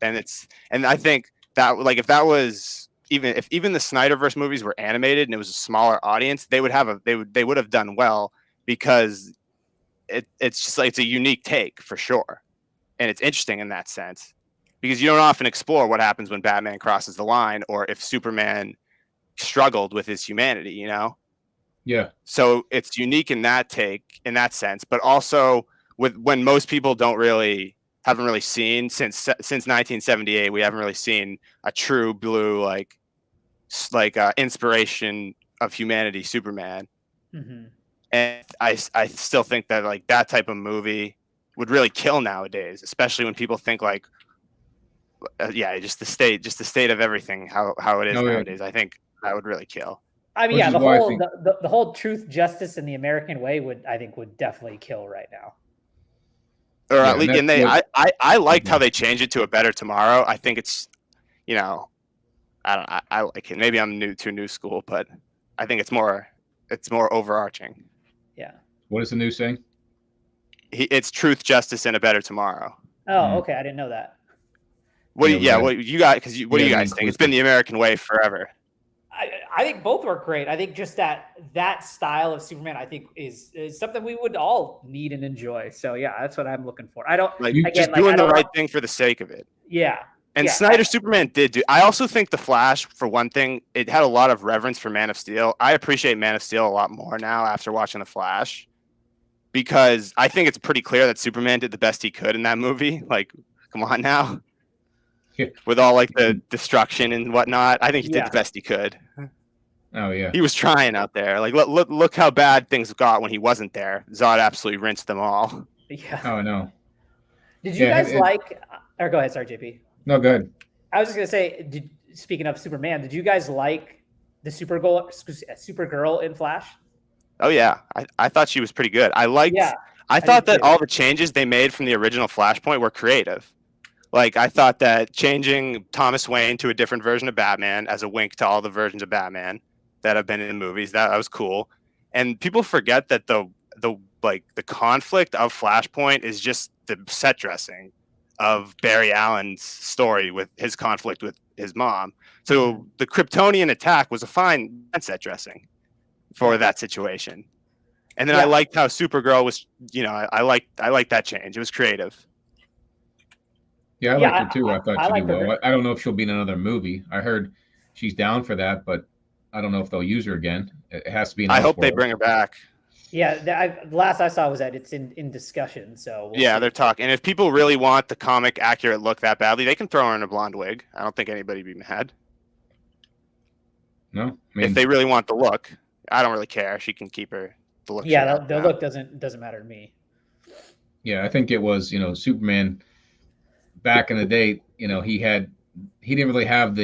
and I think that like if that was even the Snyderverse movies were animated and it was a smaller audience, they would have done well because it's just like it's a unique take for sure, and it's interesting in that sense because you don't often explore what happens when Batman crosses the line or if Superman struggled with his humanity. Yeah. So it's unique in that sense, but also with when most people haven't really seen since 1978, we haven't really seen a true blue inspiration of humanity Superman. Mm-hmm. And I still think that like that type of movie would really kill nowadays, especially when people think like just the state of everything how it is nowadays. I think that would really kill. I mean, Which yeah, is the why I whole think the whole truth, justice, and the American way would definitely kill right now. Or yeah, at and least, that's and I liked how they changed it to a better tomorrow. I think it's, I like it. Maybe I'm too new school, but I think it's more overarching. Yeah. What is the new saying? It's truth, justice, and a better tomorrow. Oh, okay. I didn't know that. What do Yeah, what you got? Because what do you guys think? It's been the American way forever. I think both work great. I think just that style of Superman, I think is something we would all need and enjoy. So yeah, that's what I'm looking for. I don't just doing the right thing for the sake of it. Yeah. And Snyder Superman did do. I also think The Flash, for one thing, it had a lot of reverence for Man of Steel. I appreciate Man of Steel a lot more now after watching The Flash, because I think it's pretty clear that Superman did the best he could in that movie. Like, come on now. Yeah. With all like the destruction and whatnot, I think he did the best he could. Oh yeah, he was trying out there. Like look how bad things got when he wasn't there. Zod absolutely rinsed them all. Yeah. Oh no. Did you guys like? Or go ahead, sorry, JP. No, go ahead. I was just gonna say, speaking of Superman, did you guys like the Supergirl in Flash? Oh yeah, I thought she was pretty good. I thought that all the changes they made from the original Flashpoint were creative. Like, I thought that changing Thomas Wayne to a different version of Batman as a wink to all the versions of Batman that have been in the movies, that was cool. And people forget that the conflict of Flashpoint is just the set dressing of Barry Allen's story with his conflict with his mom. So the Kryptonian attack was a fine set dressing for that situation. And then I liked how Supergirl was, I liked that change. It was creative. Yeah, I liked her too. I thought she did well. I don't know if she'll be in another movie. I heard she's down for that, but I don't know if they'll use her again. It has to be. I hope they bring her back. Yeah, the last I saw was that it's in discussion. So they're talking. And if people really want the comic accurate look that badly, they can throw her in a blonde wig. I don't think anybody'd be mad. No, if they really want the look, I don't really care. She can keep the look. Yeah, the look doesn't matter to me. Yeah, I think it was Superman. Back in the day, he didn't really have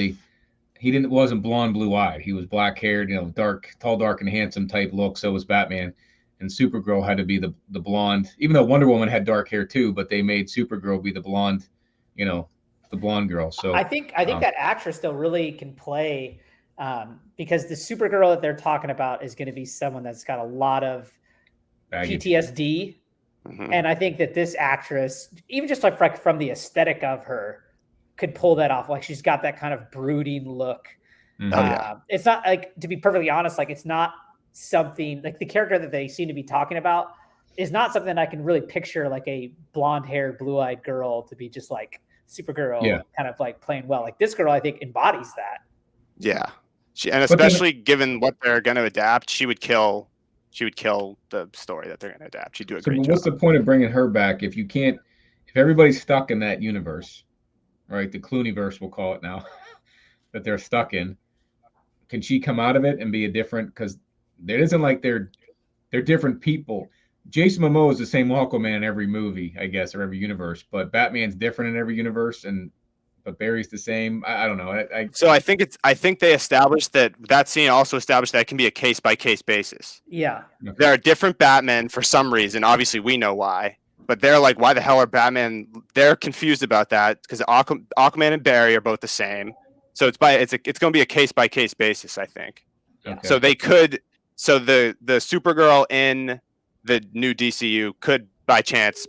wasn't blonde, blue eyed. He was black haired, tall, dark, and handsome type look. So was Batman, and Supergirl had to be the blonde. Even though Wonder Woman had dark hair too, but they made Supergirl be the blonde, the blonde girl. So I think that actress though really can play, because the Supergirl that they're talking about is going to be someone that's got a lot of PTSD. Mm-hmm. And I think that this actress, even just like from the aesthetic of her, could pull that off. Like, she's got that kind of brooding look. Mm-hmm. It's not like, to be perfectly honest, like it's not something like the character that they seem to be talking about is not something I can really picture like a blonde haired, blue eyed girl to be just like Supergirl, kind of like playing well. Like this girl, I think embodies that. Yeah. And especially given what they're going to adapt, she would kill the story that they're going to adapt. She'd do a great job. What's the point of bringing her back if everybody's stuck in that universe, right? The Clooneyverse, we'll call it now. that they're stuck in. Can she come out of it and be a different? Because it isn't like they're different people. Jason Momoa is the same Aquaman in every movie, I guess, or every universe, but Batman's different in every universe, and but Barry's the same. I don't know. So I think they established that scene also established that it can be a case by case basis. Yeah. Okay. There are different Batmen for some reason. Obviously, we know why, but they're like, why the hell are Batman? They're confused about that because Aquaman and Barry are both the same. So it's going to be a case by case basis, I think. Yeah. So they could. So the Supergirl in the new DCU could by chance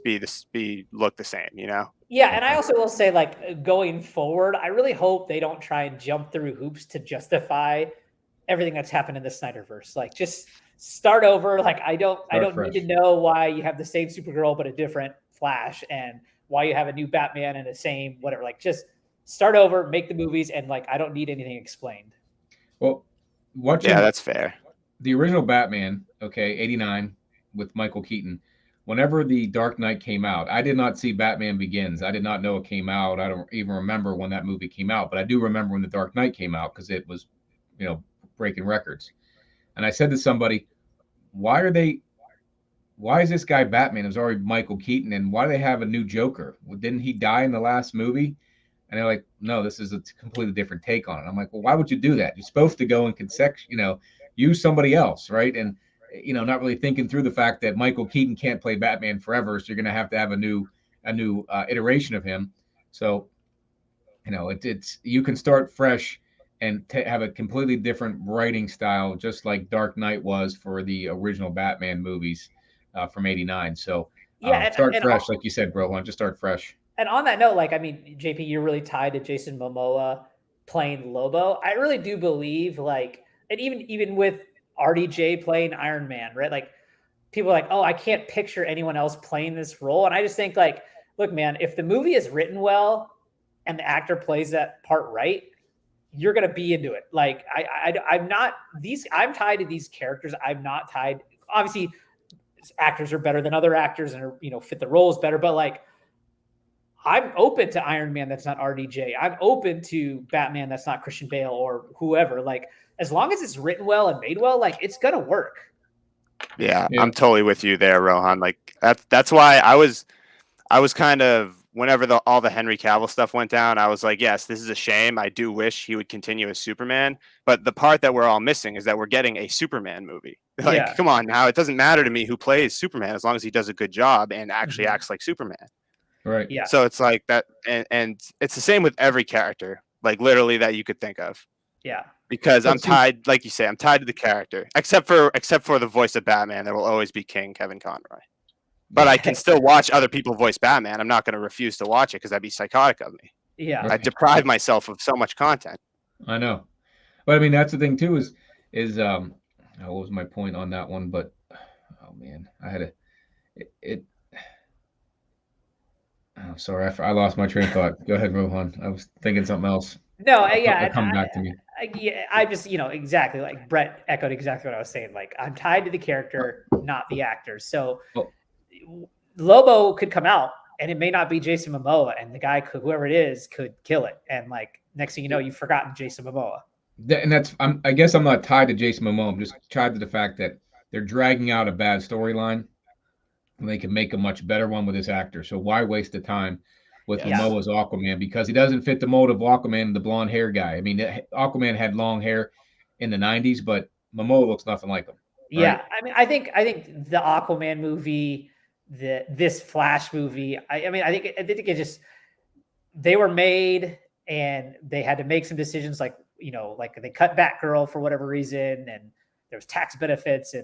look the same, you know? Yeah, and I also will say, like, going forward, I really hope they don't try and jump through hoops to justify everything that's happened in the Snyderverse. Like, just start over. Like, I don't fresh. need to know why you have the same Supergirl but a different Flash, and why you have a new Batman and the same whatever. Like, just start over, make the movies, and like, I don't need anything explained. Well, watching that's fair. the original Batman, okay, 89 with Michael Keaton. Whenever the Dark Knight came out, I did not see Batman Begins. I did not know it came out. I don't even remember when that movie came out, but I do remember when the Dark Knight came out because it was, breaking records. And I said to somebody, why is this guy Batman? It was already Michael Keaton, and why do they have a new Joker? Well, didn't he die in the last movie? And they're like, no, this is a completely different take on it. I'm like, well, why would you do that? You're supposed to go and use somebody else, right? And not really thinking through the fact that Michael Keaton can't play Batman forever, so you're going to have a new iteration of him. So, it's you can start fresh and have a completely different writing style, just like Dark Knight was for the original Batman movies from '89. So, start fresh, like you said, Rohan. Just start fresh. And on that note, like, I mean, JP, you're really tied to Jason Momoa playing Lobo. I really do believe, like, and even with RDJ playing Iron Man, right? Like, people are like, oh, I can't picture anyone else playing this role. And I just think, like, look, man, if the movie is written well and the actor plays that part right, you're gonna be into it. Like, I'm tied to these characters. I'm not tied. Obviously, actors are better than other actors and are, fit the roles better, but like, I'm open to Iron Man that's not RDJ. I'm open to Batman that's not Christian Bale or whoever. Like, as long as it's written well and made well, like, it's gonna work. Yeah, I'm totally with you there, Rohan. Like that's why I was kind of, whenever all the Henry Cavill stuff went down, I was like, yes, this is a shame. I do wish he would continue as Superman. But the part that we're all missing is that we're getting a Superman movie. Like, come on now, it doesn't matter to me who plays Superman as long as he does a good job and actually acts like Superman. Right. Yeah. So it's like that, and it's the same with every character, like literally that you could think of. Yeah. Because I'm tied, like you say, I'm tied to the character. Except for the voice of Batman, there will always be King Kevin Conroy. But I can still watch other people voice Batman. I'm not going to refuse to watch it because that'd be psychotic of me. Yeah. I deprive myself of so much content. I know, but I mean that's the thing too. Is what was my point on that one? But oh man, I had it. Oh, sorry, I lost my train of thought. Go ahead, Rohan. I was thinking something else. No, It'll come back to me. I just, exactly, like Brett echoed exactly what I was saying. Like, I'm tied to the character, not the actor. So Lobo could come out and it may not be Jason Momoa, and the guy whoever it is could kill it. And like, next thing you know, you've forgotten Jason Momoa. And I guess I'm not tied to Jason Momoa. I'm just tied to the fact that they're dragging out a bad storyline and they can make a much better one with this actor. So why waste the time with Momoa's Aquaman? Because he doesn't fit the mold of Aquaman, the blonde hair guy. I mean, Aquaman had long hair in the 90s, but Momoa looks nothing like him. Right? Yeah. I mean, I think the Aquaman movie, this Flash movie, I think it just, they were made and they had to make some decisions, like, like they cut Batgirl for whatever reason, and there was tax benefits,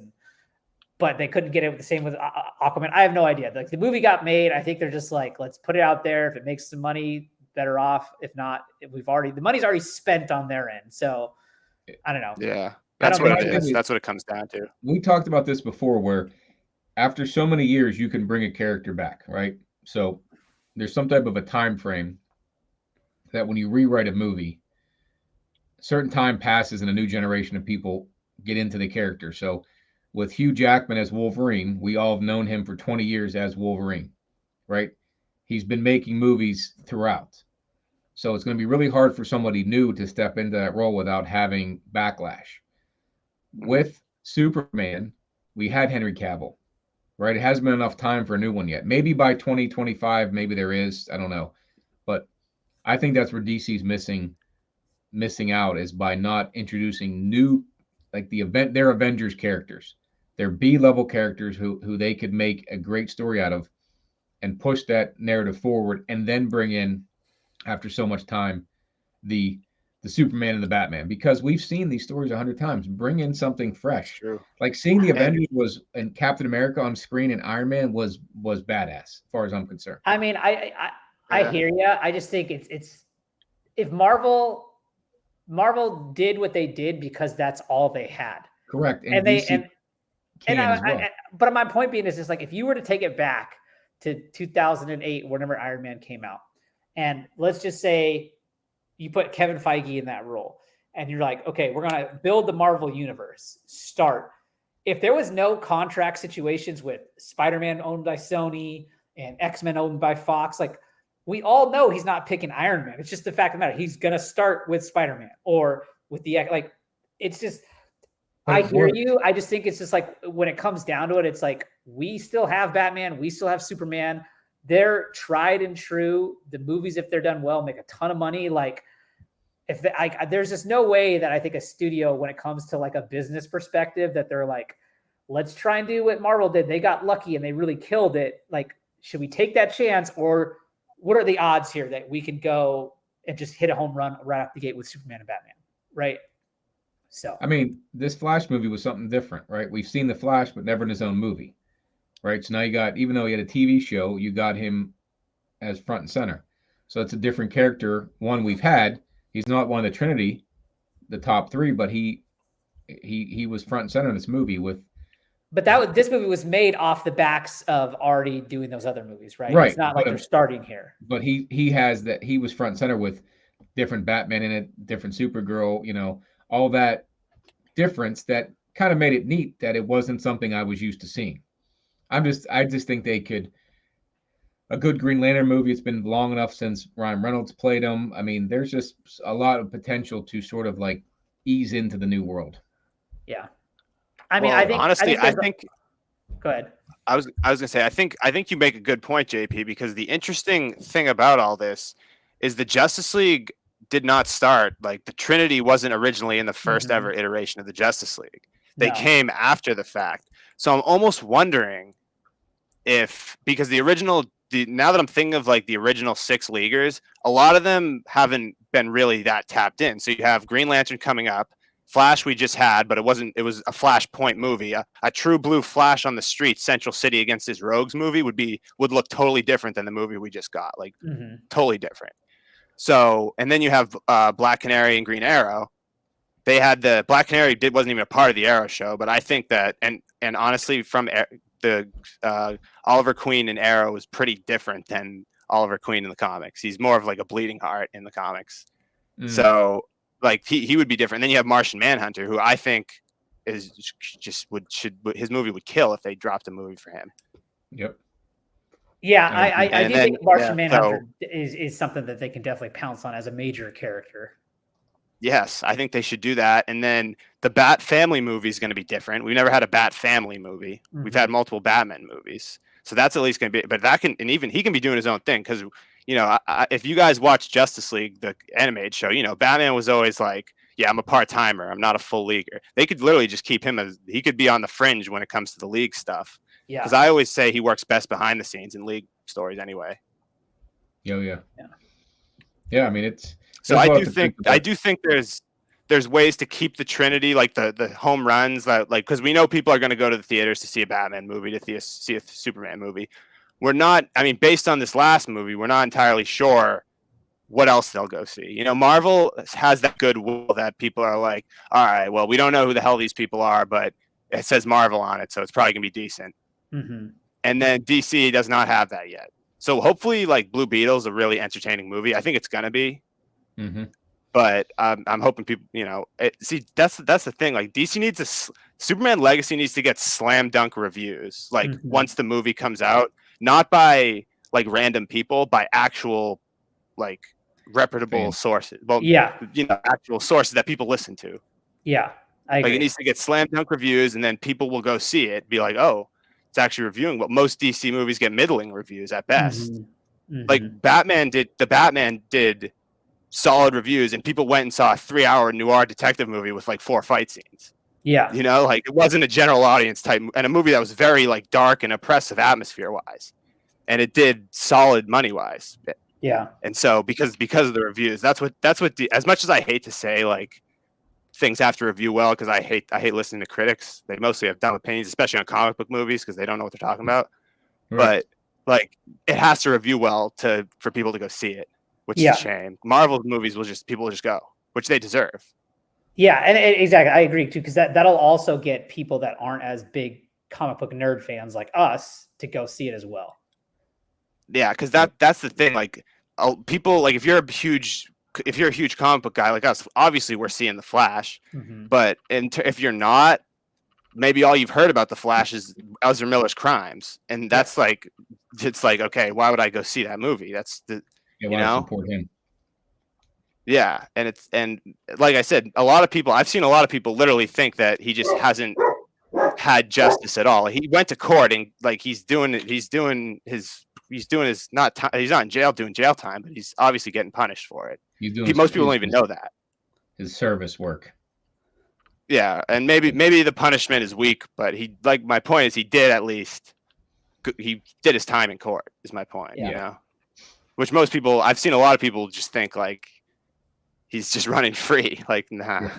but they couldn't get it the same with Aquaman. I have no idea. Like, the movie got made. I think they're just like, let's put it out there. If it makes some money, better off. If not, the money's already spent on their end. So I don't know. Yeah, that's what it is. That's what it comes down to. We talked about this before, where after so many years, you can bring a character back, right? So there's some type of a time frame that when you rewrite a movie, certain time passes and a new generation of people get into the character. So with Hugh Jackman as Wolverine, we all have known him for 20 years as Wolverine, right? He's been making movies throughout. So it's going to be really hard for somebody new to step into that role without having backlash. With Superman, we had Henry Cavill, right? It hasn't been enough time for a new one yet. Maybe by 2025, maybe there is. I don't know. But I think that's where DC's missing out, is by not introducing new, like their Avengers characters. They're B-level characters who they could make a great story out of and push that narrative forward, and then bring in, after so much time, the Superman and the Batman, because we've seen these stories 100 times. Bring in something fresh. True. Like seeing the Avengers and Captain America on screen and Iron Man was badass, as far as I'm concerned. I mean, I hear you. I just think it's if Marvel did what they did because that's all they had. Correct. And but my point being is just like, if you were to take it back to 2008, whenever Iron Man came out, and let's just say you put Kevin Feige in that role, and you're like, okay, we're going to build the Marvel universe. If there was no contract situations with Spider-Man owned by Sony and X-Men owned by Fox, like, we all know he's not picking Iron Man. It's just the fact of the matter. He's going to start with Spider-Man or with it's just, I hear you. I just think it's just like, when it comes down to it, it's like, we still have Batman. We still have Superman. They're tried and true. The movies, if they're done well, make a ton of money. Like, there's just no way that I think a studio, when it comes to like a business perspective, that they're like, let's try and do what Marvel did. They got lucky and they really killed it. Like, should we take that chance, or what are the odds here that we can go and just hit a home run right off the gate with Superman and Batman? Right. So, I mean, this Flash movie was something different, right? We've seen the Flash, but never in his own movie, right? So now you got, even though he had a TV show, you got him as front and center. So it's a different character. One we've had. He's not one of the Trinity, the top three, but he was front and center in this movie with. But this movie was made off the backs of already doing those other movies, right? Right. It's not like they're starting here. But he has that. He was front and center with different Batman in it, different Supergirl, all that difference that kind of made it neat that it wasn't something I was used to seeing. I just think they could. A good Green Lantern movie. It's been long enough since Ryan Reynolds played him. I mean, there's just a lot of potential to sort of like ease into the new world. Yeah. I mean, I think honestly, I think. Go ahead. I was gonna say, I think you make a good point, JP, because the interesting thing about all this is the Justice League did not start, like, the Trinity wasn't originally in the first ever iteration of the Justice League. They came after the fact. So I'm almost wondering if, because now that I'm thinking of like the original 6 Leaguers, a lot of them haven't been really that tapped in. So you have Green Lantern coming up, Flash we just had, but it was a Flashpoint movie. A true blue Flash on the streets, Central City against his Rogues movie would look totally different than the movie we just got, like totally different. So, and then you have Black Canary and Green Arrow. They had the Black Canary wasn't even a part of the Arrow show, but I think that, and honestly, from the Oliver Queen in Arrow was pretty different than Oliver Queen in the comics. He's more of like a bleeding heart in the comics. So like he would be different. And then you have Martian Manhunter, who I think is his movie would kill if they dropped a movie for him. Yep. Yeah, I do think Martian Manhunter is something that they can definitely pounce on as a major character. Yes, I think they should do that. And then the Bat Family movie is going to be different. We've never had a Bat Family movie. We've had multiple Batman movies. So that's at least going to be, but even he can be doing his own thing. Cause if you guys watch Justice League, the animated show, Batman was always like, yeah, I'm a part-timer. I'm not a full leaguer. They could literally just keep him he could be on the fringe when it comes to the league stuff. Yeah. Cause I always say he works best behind the scenes in league stories anyway. Yeah. I mean, so I do think there's ways to keep the Trinity, like the home runs, that, like, because we know people are going to go to the theaters to see a Batman movie, to see a Superman movie. We're not, I mean, based on this last movie, we're not entirely sure what else they'll go see. Marvel has that goodwill that people are like, all right, well, we don't know who the hell these people are, but it says Marvel on it, so it's probably going to be decent. And then DC does not have that yet. So hopefully, like, Blue Beetle's a really entertaining movie. I think it's going to be. But I'm hoping people, see, that's the thing. Like, DC needs Superman Legacy needs to get slam dunk reviews. Like, once the movie comes out, not by like random people, by actual like reputable Fans. sources. Well, Yeah. Actual sources that people listen to. Yeah. I agree. Like, it needs to get slam dunk reviews, and then people will go see it, be like, oh, it's actually reviewing. But most DC movies get middling reviews at best. Like the Batman did solid reviews, and people went and saw a 3-hour noir detective movie with like 4 fight scenes. Yeah. Like, it wasn't a general audience type, and a movie that was very like dark and oppressive atmosphere wise, and it did solid money wise. Yeah. And so because of the reviews, that's what as much as I hate to say like things have to review well, because I hate listening to critics. They mostly have dumb opinions, especially on comic book movies, because they don't know what they're talking about. Right. But like, it has to review well for people to go see it, which is a shame. Marvel movies people will just go, which they deserve. Yeah, and exactly, I agree too, because that'll also get people that aren't as big comic book nerd fans like us to go see it as well. Yeah, because that's the thing. Like, people, like, if you're a huge comic book guy like us, obviously we're seeing the Flash. But if you're not, maybe all you've heard about the Flash is Ezra Miller's crimes, and that's like, it's like, okay, why would I go see that movie? That's why support him? Yeah, and like I said, I've seen a lot of people literally think that he just hasn't had justice at all. He went to court, and like, he's not in jail doing jail time, but he's obviously getting punished for it. Most people don't even know that. His service work. Yeah, and maybe the punishment is weak, but my point is he did his time in court, is my point. Which most people, I've seen a lot of people just think like he's just running free. Like, nah,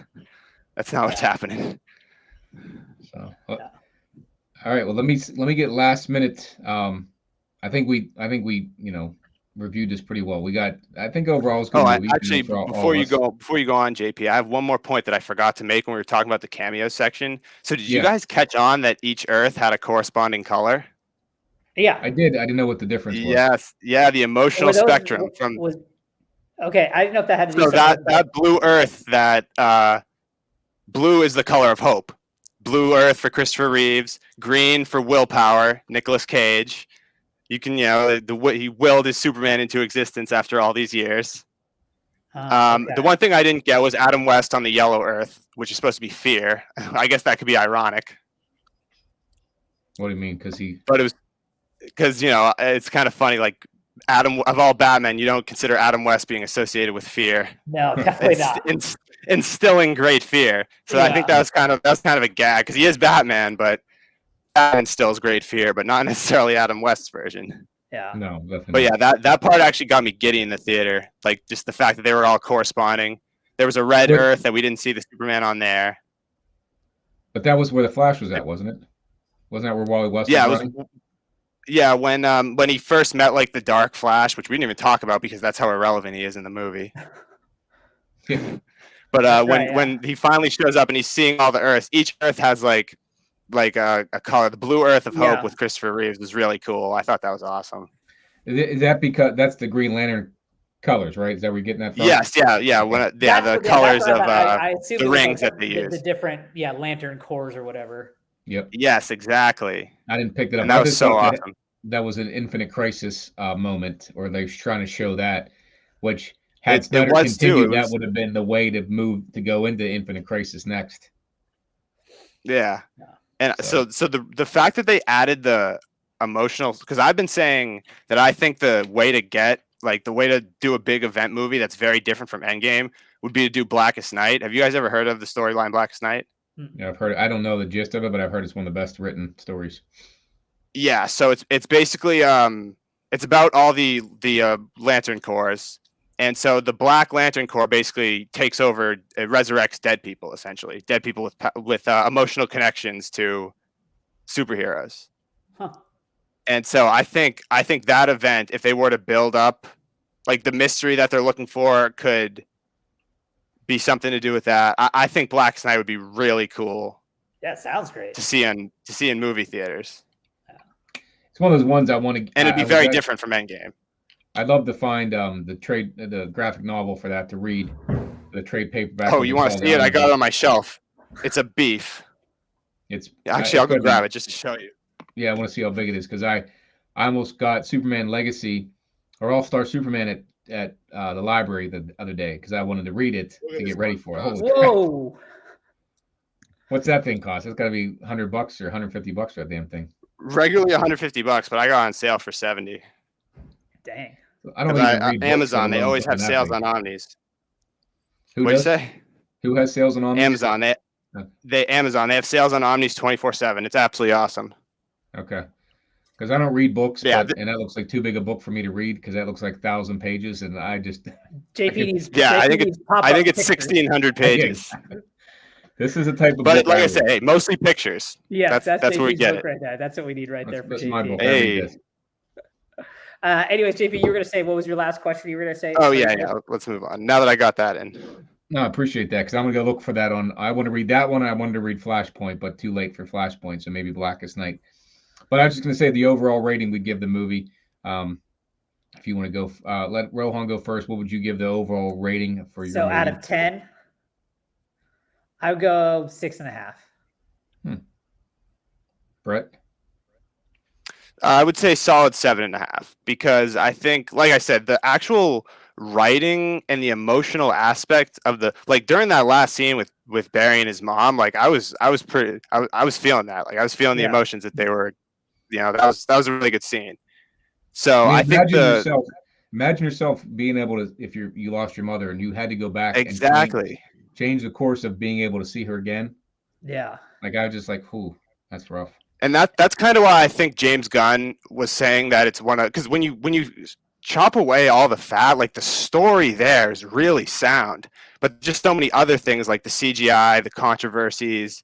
that's not what's happening. So, all right. Well, let me get last minute. I think we reviewed this pretty well. I think overall it's good movie. Actually, before you go on, JP, I have one more point that I forgot to make when we were talking about the cameo section. So did you guys catch on that each Earth had a corresponding color? Yeah, I did. I didn't know what the difference was. Yes, yeah, the emotional spectrum from. Okay, I didn't know if that had to do. So that blue Earth, blue is the color of hope. Blue Earth for Christopher Reeves, green for willpower, Nicolas Cage. You can, he willed his Superman into existence after all these years. The one thing I didn't get was Adam West on the yellow Earth, which is supposed to be fear. I guess that could be ironic. What do you mean? Because it's kind of funny. Like, Adam, of all Batmen, you don't consider Adam West being associated with fear. No, definitely not. Instilling great fear. So I think that's kind of a gag, because he is Batman, but Batman instills great fear, but not necessarily Adam West's version. Yeah. No, definitely. But yeah, that part actually got me giddy in the theater. Like, just the fact that they were all corresponding. There was a red Earth that we didn't see the Superman on there. But that was where the Flash was at, wasn't it? Wasn't that where Wally West was running? Yeah, when he first met like the Dark Flash, which we didn't even talk about because that's how irrelevant he is in the movie. But when he finally shows up and he's seeing all the Earths, each Earth has like a color. The blue Earth of Hope with Christopher Reeves was really cool. I thought that was awesome. Is that because that's the Green Lantern colors, right? Is that where you're getting that from? Yes, yeah. The colors of the rings that they use. The different lantern cores or whatever. Yep. Yes, exactly. I didn't pick that up. And that was so awesome. That was an Infinite Crisis moment, or they were trying to show that, which had Snyder continued, that would have been the way to go into Infinite Crisis next. Yeah. And so the fact that they added the emotional, because I've been saying that I think the way to do a big event movie that's very different from Endgame would be to do Blackest Night. Have you guys ever heard of the storyline Blackest Night? Yeah, I've heard it. I don't know the gist of it, but I've heard it's one of the best written stories. Yeah, so it's basically it's about all the Lantern Corps, and so the Black Lantern Corps basically takes over, it resurrects dead people, essentially dead people with emotional connections to superheroes. And so I think that event, if they were to build up like the mystery that they're looking for, could be something to do with that. I think Blackest Night would be really cool. That sounds great to see in movie theaters. It's one of those ones I want to, and it'd be very different from Endgame. I'd love to find the graphic novel for that to read, the trade paperback. Oh, you want to see it? I got it on my shelf. It's a beef. I'll go grab it just to show you. Yeah, I want to see how big it is, because I almost got Superman Legacy or All-Star Superman at at the library the other day because I wanted to read it to get ready for it. Holy crap! Whoa. What's that thing cost? It's got to be $100 or $150 for that damn thing. Regularly $150, but I got on sale for 70. Dang. I don't Because even read books, Amazon, let they alone always something have that sales big. on Omnis. Who What'd you does? say? Who has sales on Omnis? Amazon. Amazon. They have sales on Omnis 24/7. It's absolutely awesome. Okay. Because I don't read books, Yeah, and that looks like too big a book for me to read because that looks like 1,000 pages, and I just JP needs. yeah. JP needs I think it's pictures. 1,600 pages. This is the type of But book like I read. say, hey, mostly pictures. Yes, that's where we JP's get book it. right there. That's what we need right there for That's JP. my book. I read this. Anyways, JP, you were going to say, what was your last question you were going to say? Oh, yeah. Let's move on. Now that I got that in. No, I appreciate that because I'm gonna go look for that on. I want to read that one. I wanted to read Flashpoint, but too late for Flashpoint, so maybe Blackest Night. But I was just gonna say the overall rating we give the movie. If you want to go, let Rohan go first. What would you give the overall rating for your So movie? out of 10, I would go 6.5. Brett? I would say solid 7.5 because I think, like I said, the actual writing and the emotional aspect of the during that last scene with Barry and his mom, like I was feeling that, like I was feeling the emotions that they were, that was a really good scene. So I think imagine yourself being able to, if you lost your mother and you had to go back exactly and change the course of being able to see her again. Yeah. Like I was just like, "Whew, that's rough." And that's kind of why I think James Gunn was saying that it's one of, because when you chop away all the fat, like the story there is really sound, but just so many other things like the CGI, the controversies,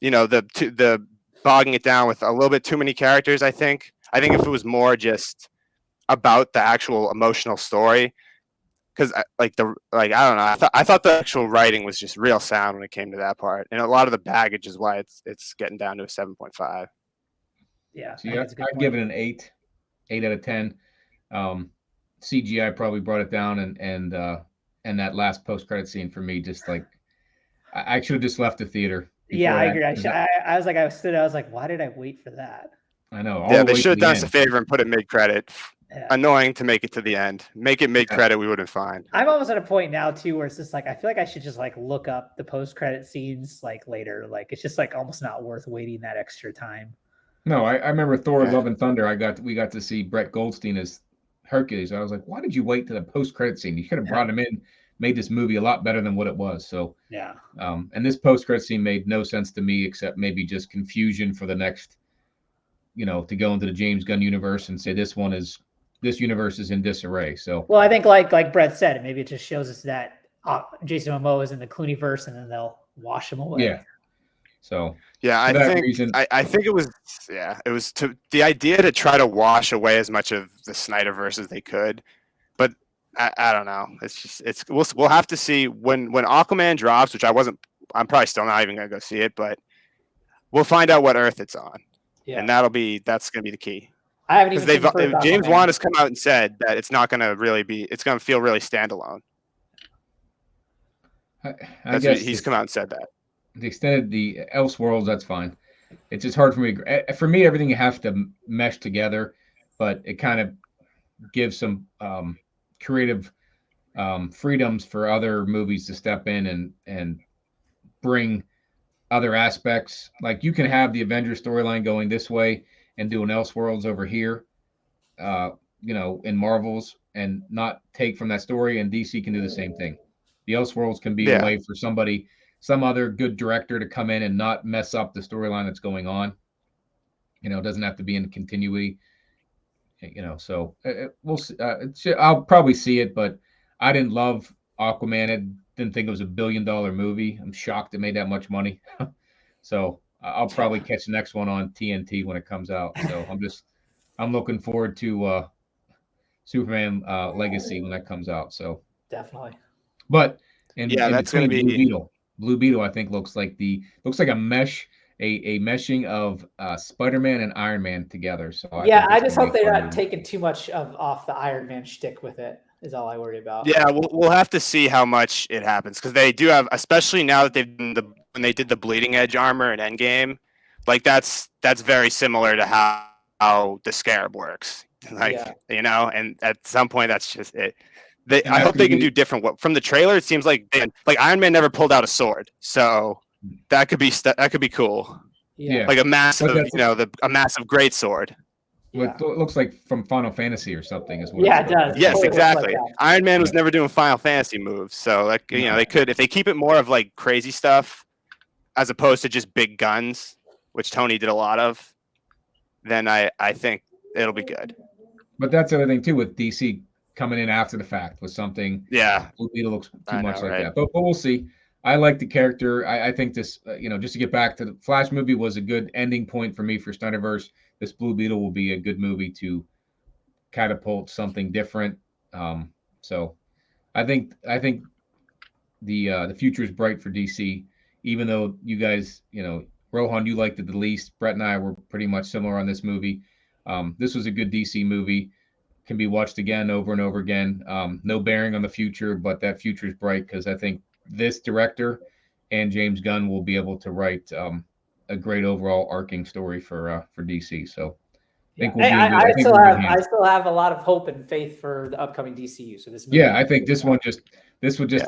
the bogging it down with a little bit too many characters. I think if it was more just about the actual emotional story, because I don't know, I thought the actual writing was just real sound when it came to that part, and a lot of the baggage is why it's getting down to a 7.5. Yeah, so I'd give it an 8 out of 10. CGI probably brought it down, and that last post credit scene for me, just like I should have just left the theater. Yeah, I agree. I was like, why did I wait for that? I know. Yeah, they should have done us a favor and put it mid credit. Yeah. Annoying to make it to the end. Make it mid credit, we would have fine. I'm almost at a point now too where it's just like I feel like I should just like look up the post credit scenes like later. Like it's just like almost not worth waiting that extra time. No, I remember Thor: Love and Thunder. We got to see Brett Goldstein as Hercules. I was like, why did you wait to the post credit scene? You could have brought him in, made this movie a lot better than what it was. So yeah. And this post credit scene made no sense to me except maybe just confusion for the next, to go into the James Gunn universe and say this universe is in disarray. So well, I think like Brett said, maybe it just shows us that Jason Momoa is in the Clooney verse, and then they'll wash him away. Yeah. So yeah, I think it was to the idea to try to wash away as much of the Snyderverse as they could, but I don't know. We'll have to see when Aquaman drops, which I'm probably still not even gonna go see it, but we'll find out what Earth it's on, and that's gonna be the key. I haven't even seen James Wan has come out and said that it's not going to really be. It's going to feel really standalone. I guess he's come out and said that. The Elseworlds, that's fine. It's just hard for me. For me, everything you have to mesh together, but it kind of gives some creative freedoms for other movies to step in and bring other aspects. Like you can have the Avengers storyline going this way and do an Elseworlds over here, in Marvels, and not take from that story. And DC can do the same thing. The Elseworlds can be a way for some other good director to come in and not mess up the storyline that's going on. It doesn't have to be in continuity. So we'll see. I'll probably see it, but I didn't love Aquaman. I didn't think it was $1 billion movie. I'm shocked it made that much money. So I'll probably catch the next one on TNT when it comes out. So I'm looking forward to Superman Legacy when that comes out. So definitely. But in that's going to be Blue Beetle. I think looks like a meshing of Spider-Man and Iron Man together. So I just hope they're not taking too much off the Iron Man shtick with it. Is all I worry about. Yeah, we'll have to see how much it happens because they do have, especially now that when they did the bleeding edge armor in Endgame, like that's very similar to how the Scarab works. And at some point that's just it. I that's hope they gonna can be- do different. From the trailer, it seems like Iron Man never pulled out a sword, so that could be cool. Yeah. Like a massive, that's- a massive great sword. What it looks like from Final Fantasy or something is what. Yeah, it's it does. Yes, Totally looks like exactly. that. Iron Man was Yeah. never doing Final Fantasy moves, so like No. they could, if they keep it more of like crazy stuff as opposed to just big guns, which Tony did a lot of, then I think it'll be good. But that's the other thing too with DC coming in after the fact with something. Yeah, Blue Beetle looks too much like right? that. But we'll see. I like the character. I think this, just to get back to the Flash movie was a good ending point for me for Snyderverse. This Blue Beetle will be a good movie to catapult something different. So I think the future is bright for DC. Even though you guys, Rohan, you liked it the least. Brett and I were pretty much similar on this movie. This was a good DC movie. Can be watched again over and over again. No bearing on the future, but that future is bright because I think this director and James Gunn will be able to write a great overall arcing story for DC. So I think we'll be in good, I still have a lot of hope and faith for the upcoming DCU. So this movie, yeah, I think this would just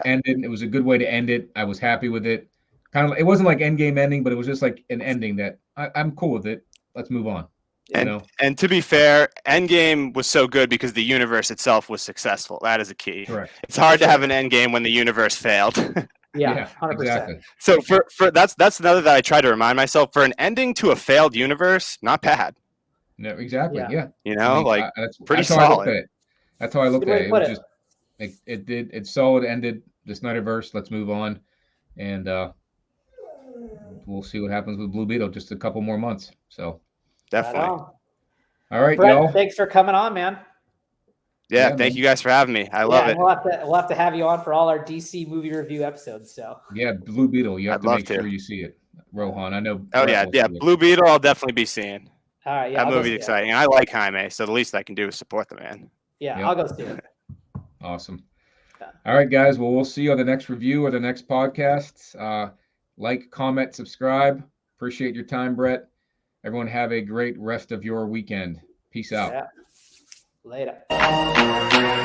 end it. It was a good way to end it. I was happy with it. Kind of, it wasn't like Endgame ending, but it was just like an ending that I'm cool with it. Let's move on. And to be fair, Endgame was so good because the universe itself was successful. That is a key. Correct. It's hard to have an Endgame when the universe failed. Yeah, 100%. Exactly. So for that's another that I try to remind myself, for an ending to a failed universe, not bad. No, exactly. Yeah. That's pretty that's how I looked solid. at it. That's how I looked Good at way it. to It put was just like it's solid, ended the Snyderverse. Let's move on. And we'll see what happens with Blue Beetle just a couple more months. So Definitely. Right on. all right, Brett, y'all. thanks for coming on, man. Yeah, thank you guys for having me. I love it. We'll have to have you on for all our DC movie review episodes. So Yeah, Blue Beetle. You have I'd to love make to. sure you see it, Rohan. I know. Oh Brett yeah, will yeah. see it. Blue Beetle, I'll definitely be seeing. all right, yeah, That movie's exciting. I like Jaime, so the least I can do is support the man. Yeah, Yep. I'll go see it. Awesome. Yeah. All right, guys. Well, we'll see you on the next review or the next podcast. Like, comment, subscribe. Appreciate your time, Brett. Everyone have a great rest of your weekend. Peace out. Yeah. Later.